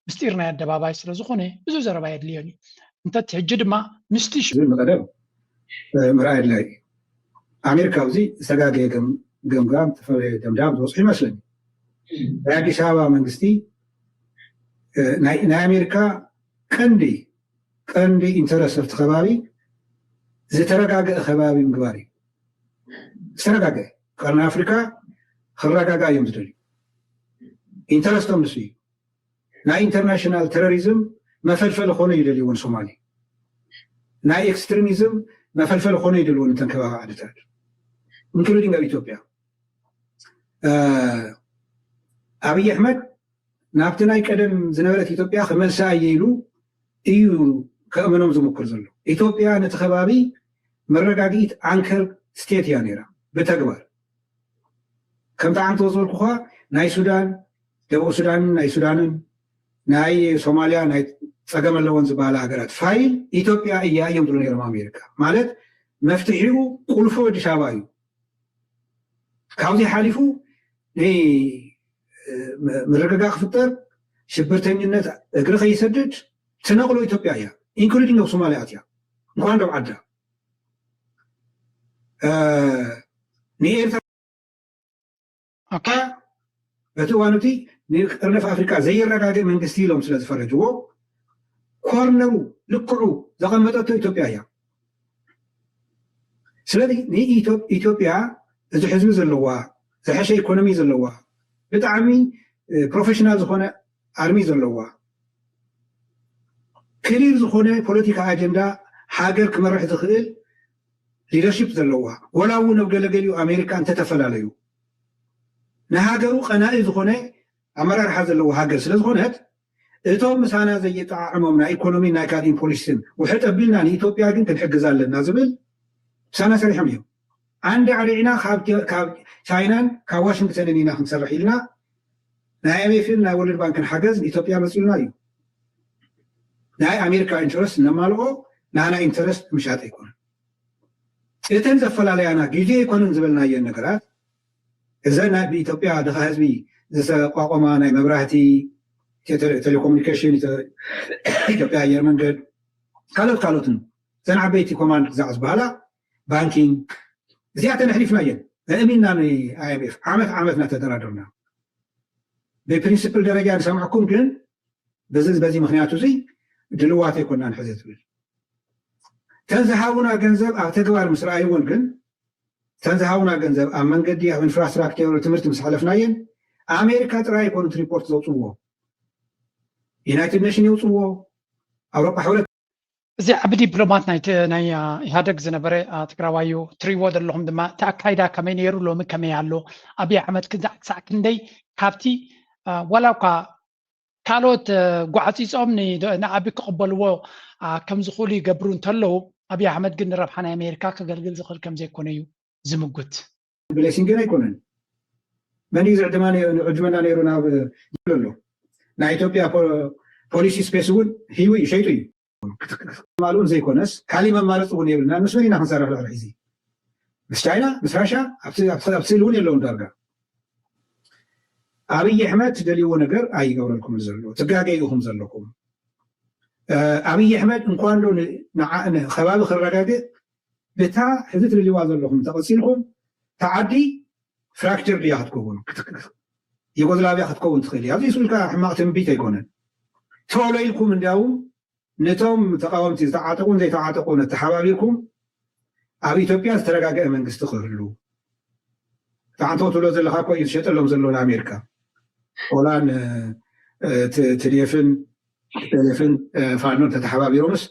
ምስጢር ናይ ኣደባባይ ስለ ዝኾነ ብዙ ዘረባ የድልዮን እዩ እንተቲ ሕጂ ድማ ምስቲ መቐደም ምርኣይ ኣድላይ ኣሜሪካ ኣብዚ ዝተጋገየ ገምጋም ተፈለየ ደምዳም ዝወፅሑ ይመስለኒ ናይ ኣዲስ ኣበባ መንግስቲ ናይ ኣሜሪካ ቀንዲ ኢንተረስ ኣብቲ ከባቢ ዝተረጋገአ ከባቢ ምግባር እዩ ዝተረጋገአ ቀርኒ ኣፍሪካ ክረጋጋ እዮም ዝደልዩ ኢንተረስቶም ንሱ እዩ ናይ ኢንተርናሽናል ቴሮሪዝም መፈልፈሊ ኮነ ይደልይዎን ሶማሌ ናይ ኤክስትሪሚዝም መፈልፈሊ ኮነ ይደልይዎን እተን ከባቢ ዓድታት ኢንክሉዲንግ ኣብ ኢትዮጵያ ኣብይ ኣሕመድ ናብቲ ናይ ቀደም ዝነበረት ኢትዮጵያ ክመልሳ እየ ኢሉ እዩ ከእመኖም ዝምክር ዘሎ ኢትዮጵያ ነቲ ከባቢ መረጋጊኢት አንከር ስቴት እያ ነይራ ብተግባር ከምቲ ዓመት ወፅበልኩ ኸ ናይ ሱዳን ደቡብ ሱዳንን ናይ ሱዳንን ናይ ሶማልያ ናይ ፀገም ኣለዎን ዝበሃላ ሃገራት ፋይል ኢትዮጵያ እያ እዮም ዝብሉ ነይሮም ኣሜሪካ ማለት መፍትሒኡ ቁልፉ ኣዲስ ኣበባ እዩ ካብዚ ሓሊፉ ምርግጋእ ክፍጠር ሽብርተኝነት እግሪ ከይሰድድ ትነቕሎ ኢትዮጵያ እያ ኢንክሉዲንግ ኣብ ሶማልያ እትያ እንኳን ደብ ዓዳ ንኤርትራ በቲ እዋን እቲ ንቅርነፍ ኣፍሪካ ዘይረጋግእ መንግስቲ ኢሎም ስለ ዝፈረጅዎ ኮርነሩ ልክዑ ዘቐመጠቶ ኢትዮጵያ እያ ስለዚ ንኢትዮጵያ እዚ ሕዝቢ ዘለዋ ዝሐሸ ኢኮኖሚ ዘለዋ ብጣዕሚ ፕሮፌሽናል ዝኾነ ኣርሚ ዘለዋ ክሊር ዝኾነ ፖለቲካ ኣጀንዳ ሃገር ክመርሕ ዝኽእል ሊደርሽፕ ዘለዋ ወላ እውን ኣብ ገለገሊኡ ኣሜሪካ እንተተፈላለዩ ንሃገሩ ቀናኢ ዝኾነ ኣመራርሓ ዘለዎ ሃገር ስለ ዝኾነት እቶም ምሳና ዘየጠዓዕሞም ናይ ኢኮኖሚ ናይ ካሊእ ፖሊሲን ውሕጥ ኣቢልና ንኢትዮጵያ ግን ክንሕግዝ ኣለና ዝብል ምሳና ሰሪሖም እዮም ዓንዲ ዓሪዕና ካብ ቻይናን ካብ ዋሽንግተንን ኢና ክንሰርሕ ኢልና ናይ ኤምኤፍን ናይ ወርልድ ባንክን ሓገዝ ንኢትዮጵያ መፂሉና እዩ ናይ ኣሜሪካ ኢንተረስት ነማልኦ ናና ኢንተረስት ምሻጥ ኣይኮነን እተን ዘፈላለያና ግዜ ኣይኮነን ዝበልናየን ነገራት እዘን ብኢትዮጵያ ድኻ ህዝቢ ዝተቋቋማ ናይ መብራህቲ ቴሌኮሙኒኬሽን ኢትዮጵያ ኣየር መንገድ ካልኦትን ዘን ዓበይቲ ኮማንድ ግዛዕ ዝበሃላ ባንኪንግ እዚኣተን ኣሕሊፍና እየን ኣእሚንና ንኣይኤምኤፍ ዓመትና ተደራደርና ብፕሪንስፕል ደረጃ ንሰምዐኩም ግን በዚ ምክንያቱ እዚ ድልዋት ኣይኮንና ንሕዘ ትብል ተንዝሃቡና ገንዘብ ኣብ ተግባር ምስ ረኣይዎን ግን ተንዝሃቡና ገንዘብ ኣብ መንገዲ ኣብ ኢንፍራስትራክቸር ትምህርቲ ምስ ሓለፍናየን ኣሜሪካ ጥራይ ኣይኮኑት ሪፖርት ዘውፅዎ ዩናይትድ ኔሽን የውፅዎ ኣውሮፓ ሕብረት እዚ ዓብ ዲፕሎማት ናይ ኢህደግ ዝነበረ ትግራዋዩ ትሪእዎ ዘለኹም ድማ እቲ ኣካይዳ ከመይ ነይሩ ሎሚ ከመይ ኣሎ ኣብይ ኣሕመድ ክሳዕ ክንደይ ካብቲ ወላ እኳ ካልኦት ጓዓፂፆም ንዓቢ ክቕበልዎ ከም ዝኽእሉ ይገብሩ እንተለዉ ኣብይ ኣሕመድ ግን ንረብሓ ናይ ኣሜሪካ ከገልግል ዝኽእል ከም ዘይኮነ እዩ ዝምጉት ብሌሲንግን ኣይኮነን መን እዩ ዝዕድመና ነይሩ ናብ ኣሎ ናይ ኢትዮጵያ ፖሊሲ ስፔስ እውን ሂቡ እዩ ሸይጡ እዩ ማልኡን ዘይኮነስ ካሊእ መማለፂ እውን የብልና ምስ መን ኢና ክንሰርሕ ልዕሊ ሕዚ ምስ ቻይና ምስ ራሽያ ኣብ ስእሊ እውን የለውን ዳርጋ ኣብይ ኣሕመድ ደልይዎ ነገር ኣይገብረልኩም ዘሎ ትጋገይኹም ዘለኩም ኣብይ ኣሕመድ እንኳን ዶ ከባቢ ክረጋግእ ብታ ሕዚ ትልልዋ ዘለኹም ተቐፂልኩም ተዓዲ ፍራክቸር ድያ ክትከውን የጎዝላብያ ክትከውን ትኽእል እያ ኣብዚ ስብልካ ሕማቕ ትንቢት ኣይኮነን ተወሎ ኢልኩም እንዲያውም ነቶም ተቃወምቲ ዝተዓጠቁን ዘይተዓጠቁን ተሓባቢርኩም ኣብ ኢትዮጵያ ዝተረጋገአ መንግስቲ ክህሉ ታንቶ ትብሎ ዘለካ እኮ እዩ ዝሸጠሎም ዘሎ ንኣሜሪካ ኦላን ትድፍን ተለፍን ፋኖን ተተሓባቢሮምስ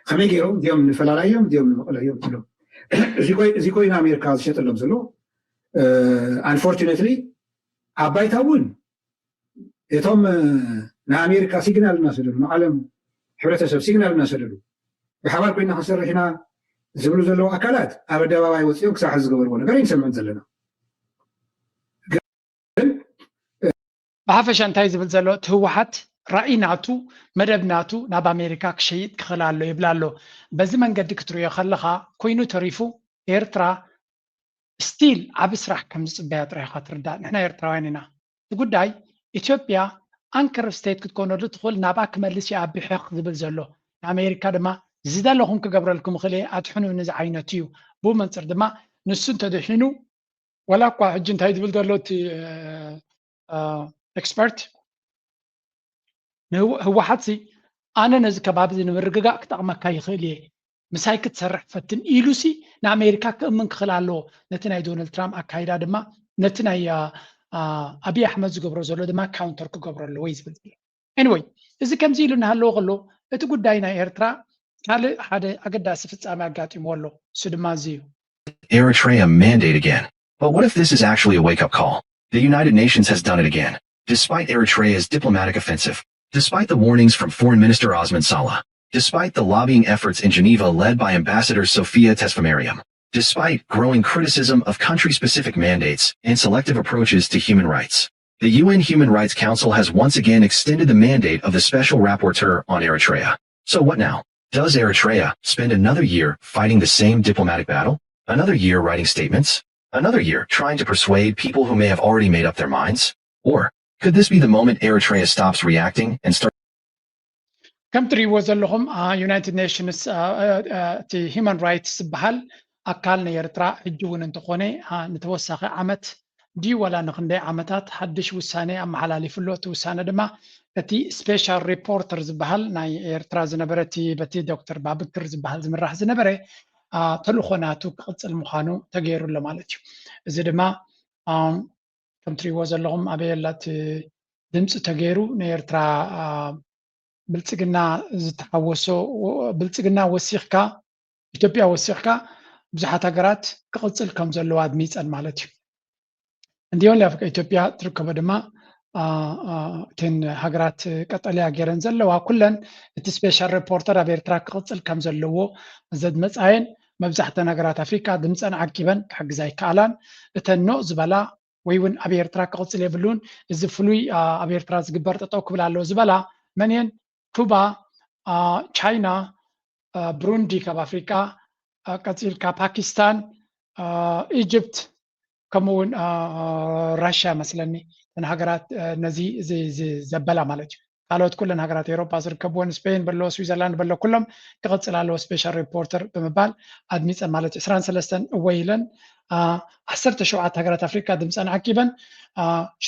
ከመይ ገይሮም እዚኦም ንፈላለዮም እዚኦም ንመቕለዮም ትብሎም እዚ ኮይኑ ኣሜሪካ ዝሸጠሎም ዘሎ አንፎርቹኔትሊ ኣብ ባይታ እውን እቶም ንኣሜሪካ ሲግናል እናሰደዱ ንዓለም ሕብረተሰብ ሲግናል እናሰደዱ ብሓባር ኮይና ክንሰርሕ ኢና ዝብሉ ዘለዉ ኣካላት ኣብ ኣደባባይ ወፂኦም ክሳብ ሕዚ ዝገበርዎ ነገር ይንሰምዕን ዘለና ብሓፈሻ እንታይ ዝብል ዘሎ እቲ ህወሓት ራእይ ናቱ መደብ ናቱ ናብ ኣሜሪካ ክሸይጥ ክኽእል ኣሎ ይብላ ኣሎ በዚ መንገዲ ክትሪኦ ከለካ ኮይኑ ተሪፉ ኤርትራ ስቲል ዓብ ስራሕ ከም ዝፅበያ ጥራይካ ትርዳእ ንሕና ኤርትራውያን ኢና እቲ ጉዳይ ኢትዮጵያ አንከር ስቴት ክትኮነሉ ትኽእል ናብኣ ክመልስ እያ ኣቢሕኽ ዝብል ዘሎ ንኣሜሪካ ድማ ዝደለኹም ክገብረልኩም ክእል እየ ኣድሕኑ ንዚ ዓይነት እዩ ብኡ መንፅር ድማ ንሱ እንተድሒኑ ወላ እኳ ሕጂ እንታይ ዝብል ዘሎ እቲ ኤክስፐርት ህወሓት ኣነ ነዚ ከባቢ ንምርግጋእ ክጠቕመካ ይኽእል እየ ምሳይ ክትሰርሕ ፈትን ኢሉሲ ንኣሜሪካ ክእምን ክኽእል ኣለዎ ነቲ ናይ ዶናልድ ትራምፕ ኣካይዳ ድማ ነቲ ናይ ኣብይ ኣሕመድ ዝገብሮ ዘሎ ድማ ካውንተር ክገብሮ ኣለዎ እዩ ዝብል ዘሎ ኤኒዌይ እዚ ከምዚ ኢሉ እናሃለዎ ከሎ እቲ ጉዳይ ናይ ኤርትራ ካልእ ሓደ ኣገዳሲ ፍጻሜ ኣጋጢምዎ ኣሎ እሱ ድማ እዚ እዩ Eritrea mandate again. But what if this is actually a wake-up call? The United Nations has done it again. Despite Eritrea's diplomatic offensive, despite the warnings from Foreign Minister Osman Saleh, despite the lobbying efforts in Geneva led by Ambassador Sofia Tesfamariam, despite growing criticism of country-specific mandates and selective approaches to human rights, the UN Human Rights Council has once again extended the mandate of the Special Rapporteur on Eritrea. So what now? Does Eritrea spend another year fighting the same diplomatic battle? Another year writing statements? Another year trying to persuade people who may have already made up their minds? Or could this be the moment Eritrea stops reacting and starts? ከም ትሪእዎ ዘለኹም ዩናይትድ ኔሽንስ እቲ ሂማን ራይትስ ዝበሃል ኣካል ናይ ኤርትራ ሕጂ እውን እንተኾነ ንተወሳኺ ዓመት ድዩ ወላ ንክንደይ ዓመታት ሓድሽ ውሳነ ኣመሓላሊፍሎ እቲ ውሳነ ድማ እቲ ስፔሻል ሪፖርተር ዝበሃል ናይ ኤርትራ ዝነበረ እቲ በቲ ዶክተር ባብክር ዝበሃል ዝምራሕ ዝነበረ ተልእኾ ናቱ ክቕፅል ምዃኑ ተገይሩሎ ማለት እዩ እዚ ድማ ከም ትሪእዎ ዘለኹም ኣበየላ እቲ ድምፂ ተገይሩ ናይ ኤርትራ ብልፅግና ዝተሓወሶ ብልፅግና ወሲኽካ ኢትዮጵያ ወሲኽካ ብዙሓት ሃገራት ክቕፅል ከም ዘለዋ ኣድሚፀን ማለት እዩ እንዲሆን ለኣፍሪካ ኢትዮጵያ ትርከቦ ድማ እተን ሃገራት ቀጠልያ ገይረን ዘለዋ ኩለን እቲ ስፔሻል ሪፖርተር ኣብ ኤርትራ ክቕፅል ከም ዘለዎ ዘድመፃየን መብዛሕተን ሃገራት ኣፍሪካ ድምፀን ዓቂበን ክሕግዛ ይከኣላን እተን ኖ ዝበላ ወይ እውን ኣብ ኤርትራ ክቕፅል የብሉን እዚ ፍሉይ ኣብ ኤርትራ ዝግበር ጠጠው ክብል ኣለዎ ዝበላ መን እየን ኩባ ቻይና ብሩንዲ ካብ ኣፍሪካ ቀፂልካ ፓኪስታን ኢጅፕት ከምኡውን ራሽያ መስለኒ እተን ሃገራት ነዚ ዘበላ ማለት እዩ ካልኦት ኩለን ሃገራት ኤሮፓ ዝርከብዎን ስፔን በሎ ስዊዘርላንድ በሎ ኩሎም ክቕፅል ኣለዎ ስፔሻል ሪፖርተር ብምባል ኣድሚፀን ማለት እዩ 23 እወይ ኢለን 17 ሃገራት ኣፍሪካ ድምፀን ዓቂበን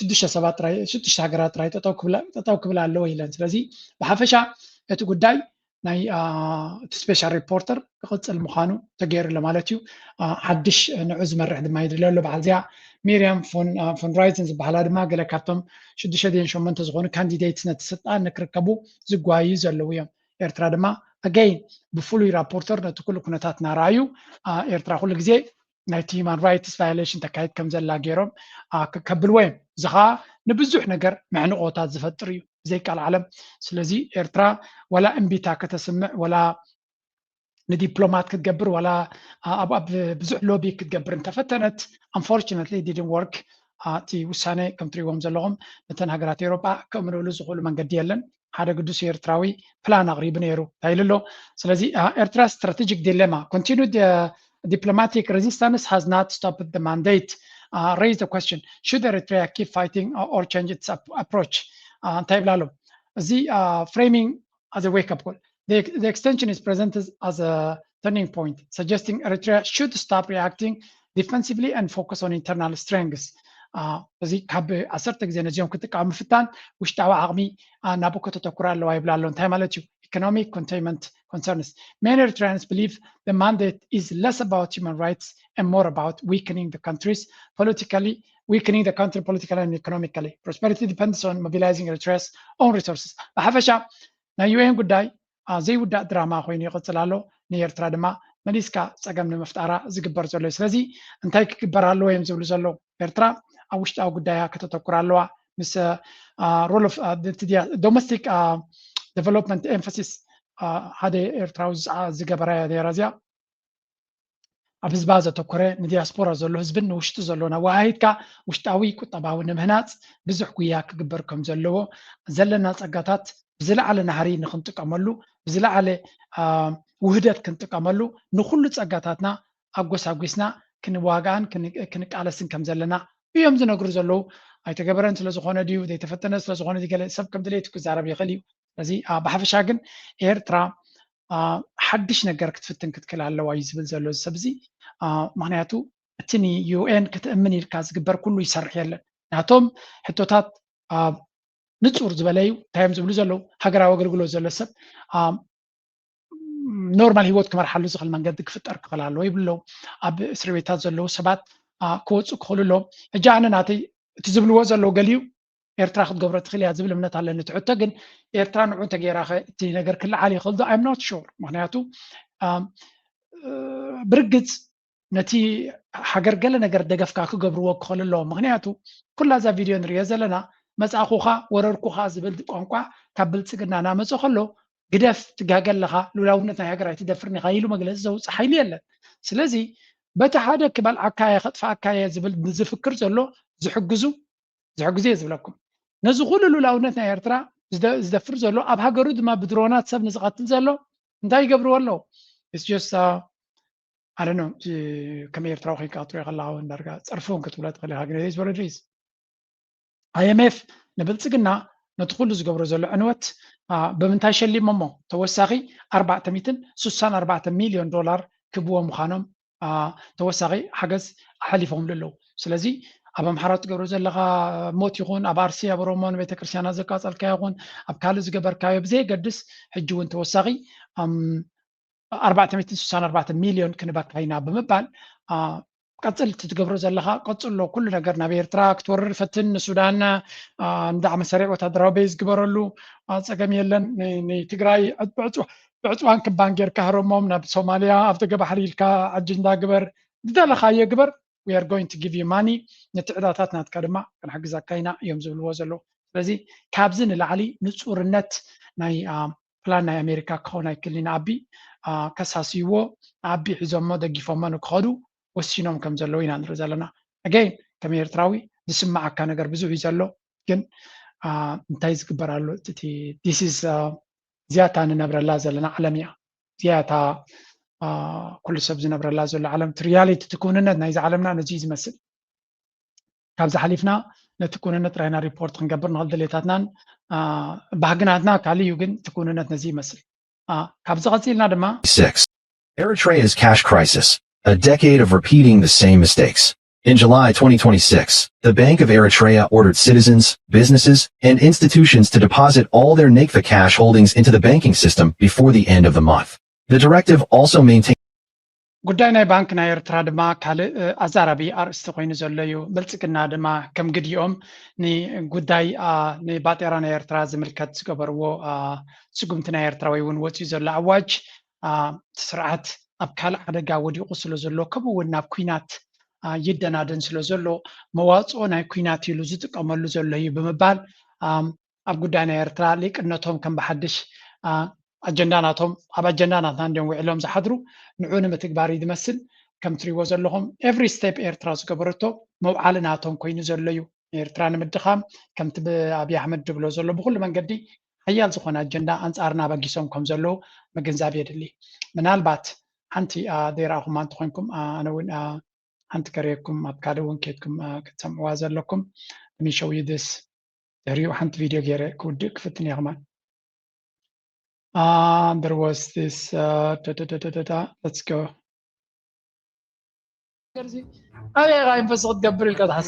6 ሃገራት ጥራይ ጠጠው ክብል ኣለዎ ኢለን ስለዚ ብሓፈሻ እቲ ጉዳይ ናይ እቲ ስፔሻል ሪፖርተር ክቕፅል ምዃኑ ተገይሩሎ ማለት እዩ ሓድሽ ንዑ ዝመርሕ ድማ ይድልዮ ኣሎ በዓል እዚኣ ሚርያም ፎን ራይዘን ዝበሃላ ድማ ገለ ካብቶም 6-8 ዝኾኑ ካንዲዴትስ ነቲ ስልጣን ንክርከቡ ዝጓዩ ዘለዉ እዮም ኤርትራ ድማ ኣገይን ብፍሉይ ራፖርተር ነቲ ኩሉ ኩነታት እናረኣዩ ኤርትራ ኩሉ ግዜ ናይቲ ሂማን ራይትስ ቫዮሌሽን ተካይድ ከም ዘላ ገይሮም ከብልዎ እዮም እዚ ከዓ ንብዙሕ ነገር መዕንቆታት ዝፈጥር እዩ ዘይቃል ዓለም ስለዚ ኤርትራ ወላ እምቢታ ከተስምዕ ወላ ንዲፕሎማት ክትገብር ወላ ኣብ ብዙሕ ሎቢ ክትገብር እንተፈተነት unfortunately it didn't work እቲ ውሳነ ከም ትሪእዎም ዘለኹም ነተን ሃገራት ኤሮጳ ከእምንብሉ ዝኽእሉ መንገዲ የለን ሓደ ቅዱስ ኤርትራዊ ፕላን ኣቕሪቡ ነይሩ ታይልሎ ስለዚ ኤርትራ strategic dilemma continued diplomatic resistance has not stopped the mandate raised the question should Eritrea keep fighting or change its approach እንታይ ይብላ ኣሎ እዚ framing as a wake up call the extension is presented as a turning point suggesting Eritrea should stop reacting defensively and focus on internal strengths እዚ ካብ 10 ግዜ ነዚኦም ክጥቀሙ ፍታን ውሽጣዊ ዓቕሚ ናብኡ ከተተኩራ ኣለዋ ይብላ ኣሎ እንታይ ማለት እዩ economic containment concerns. Many Eritreans believe the mandate is less about human rights and more about weakening the country politically and economically. Prosperity depends on mobilizing Eritrea's own resources. بحفشة نا UN ጉዳይ زي ውዳእ ድራማ ኮይኑ ይቕፅል ኣሎ ንኤርትራ ድማ መሊስካ ፀገም ንምፍጣራ ዝግበር ዘሎ ስለዚ እንታይ ክግበር ኣለዎ እዮም ዝብሉ ዘሎ ኤርትራ ኣብ ውሽጣዊ ጉዳያ ከተተኩር ኣለዋ ምስ role of domestic development emphasis ሓደ ኤርትራዊ ዝገበረ ነይራ እዚኣ ኣብ ህዝባ ዘተኮረ ንዲያስፖራ ዘሎ ህዝብን ንውሽጡ ዘሎ ነዋሃይትካ ውሽጣዊ ቁጠባዊ ንምህናፅ ብዙሕ ጉያ ክግበር ከም ዘለዎ ዘለና ፀጋታት ብዝለዓለ ናህሪ ንክንጥቀመሉ ብዝለዓለ ውህደት ክንጥቀመሉ ንኩሉ ፀጋታትና ኣጎሳጒስና ክንዋጋን ክንቃለስን ከም ዘለና እዮም ዝነግሩ ዘለዉ ኣይተገበረን ስለዝኾነ ድዩ ዘይተፈተነ ስለዝኾነ ገለ ሰብ ከም ድሌቱ ክዛረብ ይኽእል እዩ ስለዚ ብሓፈሻ ግን ኤርትራ ሓድሽ ነገር ክትፍትን ክትክእል ኣለዋ እዩ ዝብል ዘሎ ሰብ እዚ ምክንያቱ እቲ ዩኤን ክትእምን ኢልካ ዝግበር ኩሉ ይሰርሕ የለን ናቶም ሕቶታት ንፁር ዝበለዩ እንታዮም ዝብሉ ዘለዉ ሃገራዊ ኣገልግሎት ዘሎ ሰብ ኖርማል ሂወት ክመርሓሉ ዝኽእል መንገዲ ክፍጠር ክኽእል ኣለዎ ይብለው ኣብ እስር ቤታት ዘለዉ ሰባት ክወፁ ክኽእሉ ኣሎም ሕጂ ኣነ ናተይ እቲ ዝብልዎ ዘለዉ ገሊዩ ኤርትራ ክትገብሮ ትኽእል እያ ዝብል እምነት ኣለኒ ትሕቶ ግን ኤርትራ ንዑ ተገይራ እቲ ነገር ክለዓል ይኽእል ዶ ኣይም ኖት ሹር ምክንያቱ ብርግፅ ነቲ ሃገር ገለ ነገር ደገፍካ ክገብርዎ ክኽእል ኣለዎ ምክንያቱ ኩላ እዛ ቪድዮ ንሪኦ ዘለና መፃኹኻ ወረርኩኻ ዝብል ቋንቋ ካብ ብልፅግና እናመፆ ከሎ ግደፍ ትጋገለኻ ሉላውነት ናይ ሃገራይ ትደፍርኒ ኢኻ ኢሉ መግለፂ ዘውፅእ ሓይሊ የለን ስለዚ በቲ ሓደ ክበልዓካ እየ ከጥፋእካ እየ ዝብል ዝፍክር ዘሎ ዝሕግዙ እየ ዝብለኩም ነዚ ኩሉ ሉላውነት ናይ ኤርትራ ዝደፍር ዘሎ ኣብ ሃገሩ ድማ ብድሮናት ሰብ ንዝቐትል ዘሎ እንታይ ይገብርዎ ኣለዉ ኣደኖ ከም ኤርትራዊ ኮንካ ክትሪኦ ከለካ እውን ዳርጋ ፀርፉን ክትብሎ ትኽእል ኢኻ ግን ዝወረድሪዝ IMF ንብልፅግና ነቲ ኩሉ ዝገብሮ ዘሎ ዕንወት ብምንታይ ሸሊሞሞ ተወሳኺ 464 ሚልዮን ዶላር ክብዎ ምዃኖም ተወሳኺ ሓገዝ ሓሊፎም ኣለዉ ስለዚ ኣብ ኣምሓራ ትገብሮ ዘለካ ሞት ይኹን ኣብ ኣርሲ ኣብ ኦሮሞ ንቤተክርስትያናት ዘቃፀልካ ይኹን ኣብ ካልእ ዝገበርካዮ ብዘየገድስ ሕጂ እውን ተወሳኺ 464 ሚልዮን ክንበካ ኢና ብምባል ቀፅል ትገብሮ ዘለካ ቀፅሎ ኩሉ ነገር ናብ ኤርትራ ክትወርር ፈትን ንሱዳን እንዳዕ መሰሪዕ ወታደራዊ ቤዝ ዝግበረሉ ፀገም የለን ንትግራይ ብዕፅዋን ክባን ጌርካ ህረሞም ናብ ሶማልያ ኣብ ደገ ባሕሪ ኢልካ ኣጀንዳ ግበር ዝደለካዮ ግበር we are going to give you money ነቲ ዕዳታት ናትካ ድማ ክንሕግዘካ ኢና እዮም ዝብልዎ ዘለዉ ስለዚ ካብዚ ንላዕሊ ንፁርነት ናይ ፕላን ናይ ኣሜሪካ ክኸውን ኣይክእልን ኣቢ ከሳሲዎ ኣቢ ሒዞሞ ደጊፎሞ ንክኸዱ ወሲኖም ከም ዘለዉ ኢና ንርኢ ዘለና ኣገይን ከም ኤርትራዊ ዝስማዓካ ነገር ብዙሕ እዩ ዘሎ ግን እንታይ ዝግበር ኣሎ እቲ ዲስ ዝያታ ንነብረላ ዘለና ዓለም እያ ዝያታ ኩሉ ሰብ ዝነብረላ ዘሎ ዓለም እቲ ሪያሊቲ እቲ ኩንነት ናይዚ ዓለምና ነዚ ዝመስል ካብዚ ሓሊፍና ነቲ ኩንነት ራይና ሪፖርት ክንገብር ንኽእል ድሌታትናን ባህግናትና ካሊእ እዩ ግን እቲ ኩንነት ነዚ ይመስል ካብዚ ቀፂልና ድማ Eritrea's cash crisis, a decade of repeating the same mistakes. In July 2026, the Bank of Eritrea ordered citizens, businesses, and institutions to deposit all their NECFA cash holdings into the banking system before the end of the month. The directive also maintained ጉዳይ ናይ ባንክ ናይ ኤርትራ ድማ ካልእ ኣዛራቢ ኣርእስቲ ኮይኑ ዘሎ እዩ ብልፅግና ድማ ከም ግዲኦም ንጉዳይ ንባጤራ ናይ ኤርትራ ዝምልከት ዝገበርዎ ስጉምቲ ናይ ኤርትራዊ እውን ወፂኡ ዘሎ ኣዋጅ ስርዓት ኣብ ካልእ ሓደጋ ወዲቑ ስለ ዘሎ ከምኡ እውን ናብ ኩናት ይደናደን ስለ ዘሎ መዋፅኦ ናይ ኩናት ኢሉ ዝጥቀመሉ ዘሎ እዩ ብምባል ኣብ ጉዳይ ናይ ኤርትራ ሊቅነቶም ከም ብሓድሽ ኣጀንዳ ናቶም ኣብ ኣጀንዳ ናትና እንዲኦም ውዕሎም ዝሓድሩ ንዑ ንምትግባር እዩ ዝመስል ከም ትሪእዎ ዘለኹም ኤቭሪ ስቴፕ ኤርትራ ዝገበረቶ መውዓሊ ናቶም ኮይኑ ዘሎ እዩ ኤርትራ ንምድኻም ከምቲ ብኣብዪ ኣሕመድ ድብሎ ዘሎ ብኩሉ መንገዲ ሓያል ዝኾነ ኣጀንዳ ኣንፃርና በጊሶም ከም ዘለዉ ምግንዛብ የድሊ ምናልባት ሓንቲ ዘይረኣኹማ እንተኮንኩም ኣነ እውን ሓንቲ ከሪአኩም ኣብ ካልእ እውን ከድኩም ክትሰምዕዋ ዘለኩም ሚሸው ዩድስ ድሕሪኡ ሓንቲ ቪድዮ ገይረ ክውድእ ክፍትን እየ ከማን there was this let's go أبي غايم بس قد قبل القطع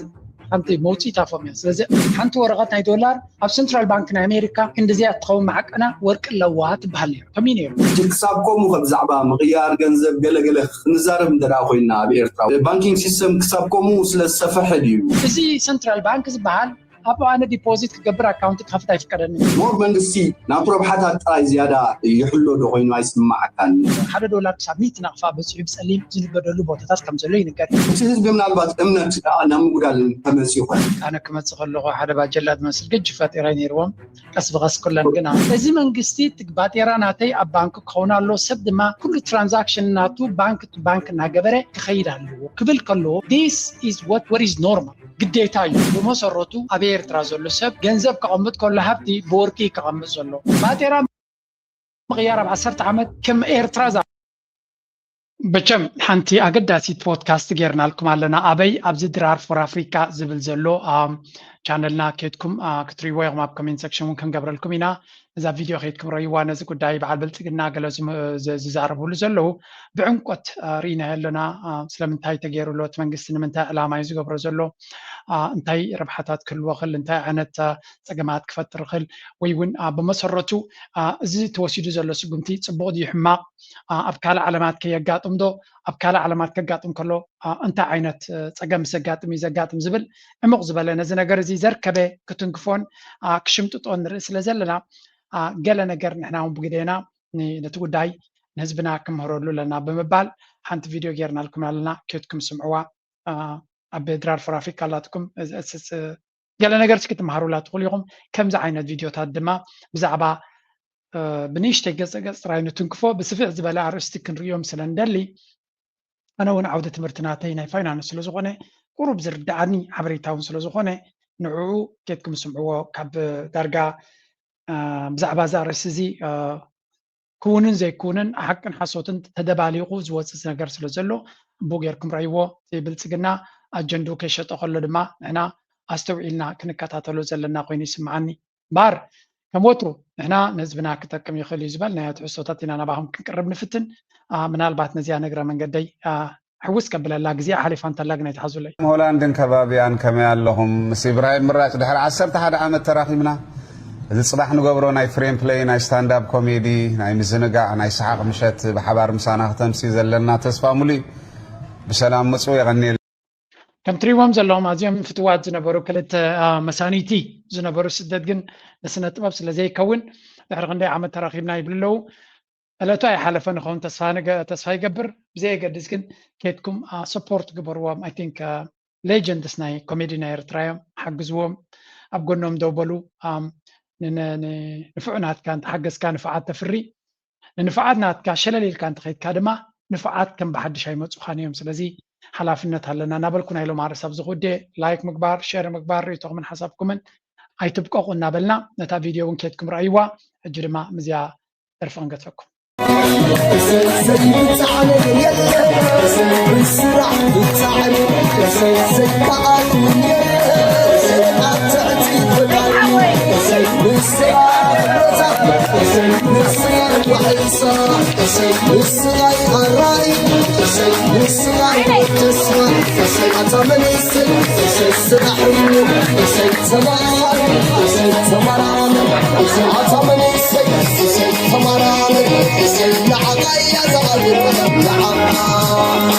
حنتي موتي تافهم سلازي حنتي ورقات ناي دولار اب سنترال بانك نا امريكا اندزي اتقوم معك انا ورق لوات بحال كمين كسابكم وخبزعبا مغيار جنزب قلقله نزارب ندرا خوينا بإرترا البانكينج سيستم كسابكم سلسفح ديو زي سنترال بانك زبحال أبو أنا ديبوزيت كجبر أكاونت خفتا يفكرني. مور بنقسي ناطرب حتى تراي زيادة يحلو دغين ما يسمع كان. حدا دولار سبميت نقفا بس يبسليم زين بدلو بوتاس كم زلين كار. سيز بمن البات أمنا أنا مقول تمسيخ. أنا كم تسخلوا حدا بجلاد مسل قد جفات إيراني روم أسبغ غس كلن جنا. إذا من قستي تقبات إيران هتي أبانك خونا له سبد ما كل ترانزاكشن ناتو بانك تو بانك ناجبره خير له قبل كله. This is what is normal. قديتاي بمسرته أبي إرترازلو سب جنزب كقمت كل هبتي بوركي كقمت زلو ما ترى مغيار بعصرت عمد كم إرتراز بچم حنتي أقداسي بودكاست غيرنا لكم علىنا أبي أبزي درار فور أفريقيا زبل زلو channelنا كيتكم كتريوي وما بكمين سكشن ممكن قبر لكم هنا إذا فيديو خيتكم رأيوانا زي كداي بعد بلتقنا قالوا زاربوا لزلو بعمقت رينا لنا سلامنتاي تغيروا لو تمنقسن منتا علامة يزو قبر زلو انتاي ربحاتات كل وخل انتاي عنت تقمات كفت رخل ويون بمسرتو زي توسيدو زلو سقمتي صبودي حماق أبكال علامات كي يقاطم دو أبكال علامات كيقاطم كله انت عينت تقم سقاطم يزقاطم زبل عمق زبل نزنا قرزي زركبه كتنقفون كشمتو طون رئيس لزلنا قال نجر نحن هم بقدينا نتقول داي نهزبنا كم هرولو لنا بمبال حنت فيديو غيرنا لكم علىنا كيتكم سمعوا أبي درار فرافيك كلاتكم قال نجر سكت مهرولة تقول يوم كم زعينا فيديو تقدمه بزعبا بنيشتي قص راينو تنكفو بسفع زبالة عرستك نريوم سلندلي أنا وانا عودة مرتناتين فاينانس سلوزغوني قروب زردعني عبريتاون سلوزغوني نعو كيتكم سمعوا كاب درجة بزعبا زارسزي كونن زي كونن حق حصوتن تدباليغو زوص نجر سلوزلو بوغيركم رايو تيبلصقنا اجندو كشطو خلو دما احنا استوعيلنا كنكاتاتلو زلنا قيني سمعني بار كموترو احنا نزبنا كتكم يخل يزبل نهايه حصوتاتنا انا باهم كنقرب نفتن منالبات نزيا نغرا منقدي حوس قبل الله غزيا حليفان تلاقنا يتحزوا لي هولاندن كبابيان كما يالهم مس ابراهيم مراق دحر 11 عام تراخيمنا እዚ ጽባሕ ንገብሮ ናይ ፍሬም ፕሌይ ናይ ስታንድ አፕ ኮሜዲ ናይ ምዝንጋዕ ናይ ሰሓቕ ምሸት ብሓባር ምሳና ከተምሲ ዘለና ተስፋ ሙሉይ ብሰላም መጽኡ ይغني كم تريوم زلهم أزيم فتوات زنبرو كلت مسانيتي زنبرو سدد جن لسنة طباب سلزي كون عرقنا عم تراخيبنا يبللو ألا تاي حلفنا خون تصفاي قبر زي قدس جن كيتكم سبورت قبر وام I think legend سناي كوميدي ناير ترايم حق زوم أبقولهم دوبلو نفعنات كانت حقس كان نفعات تفري نفعاتنا كشلل كانت خيط كادما نفعات كم بحد شيء متصخانيهم سلزي حلافنت هلنا نابلكم هيلو معرسب زغودي لايك مقبار شير مقبار يتوق من حسابكم ايتبقوا قلنا بلنا نتا فيديو ونكيتكم رأيوا اجرما مزيا ارفعون قتفكم It's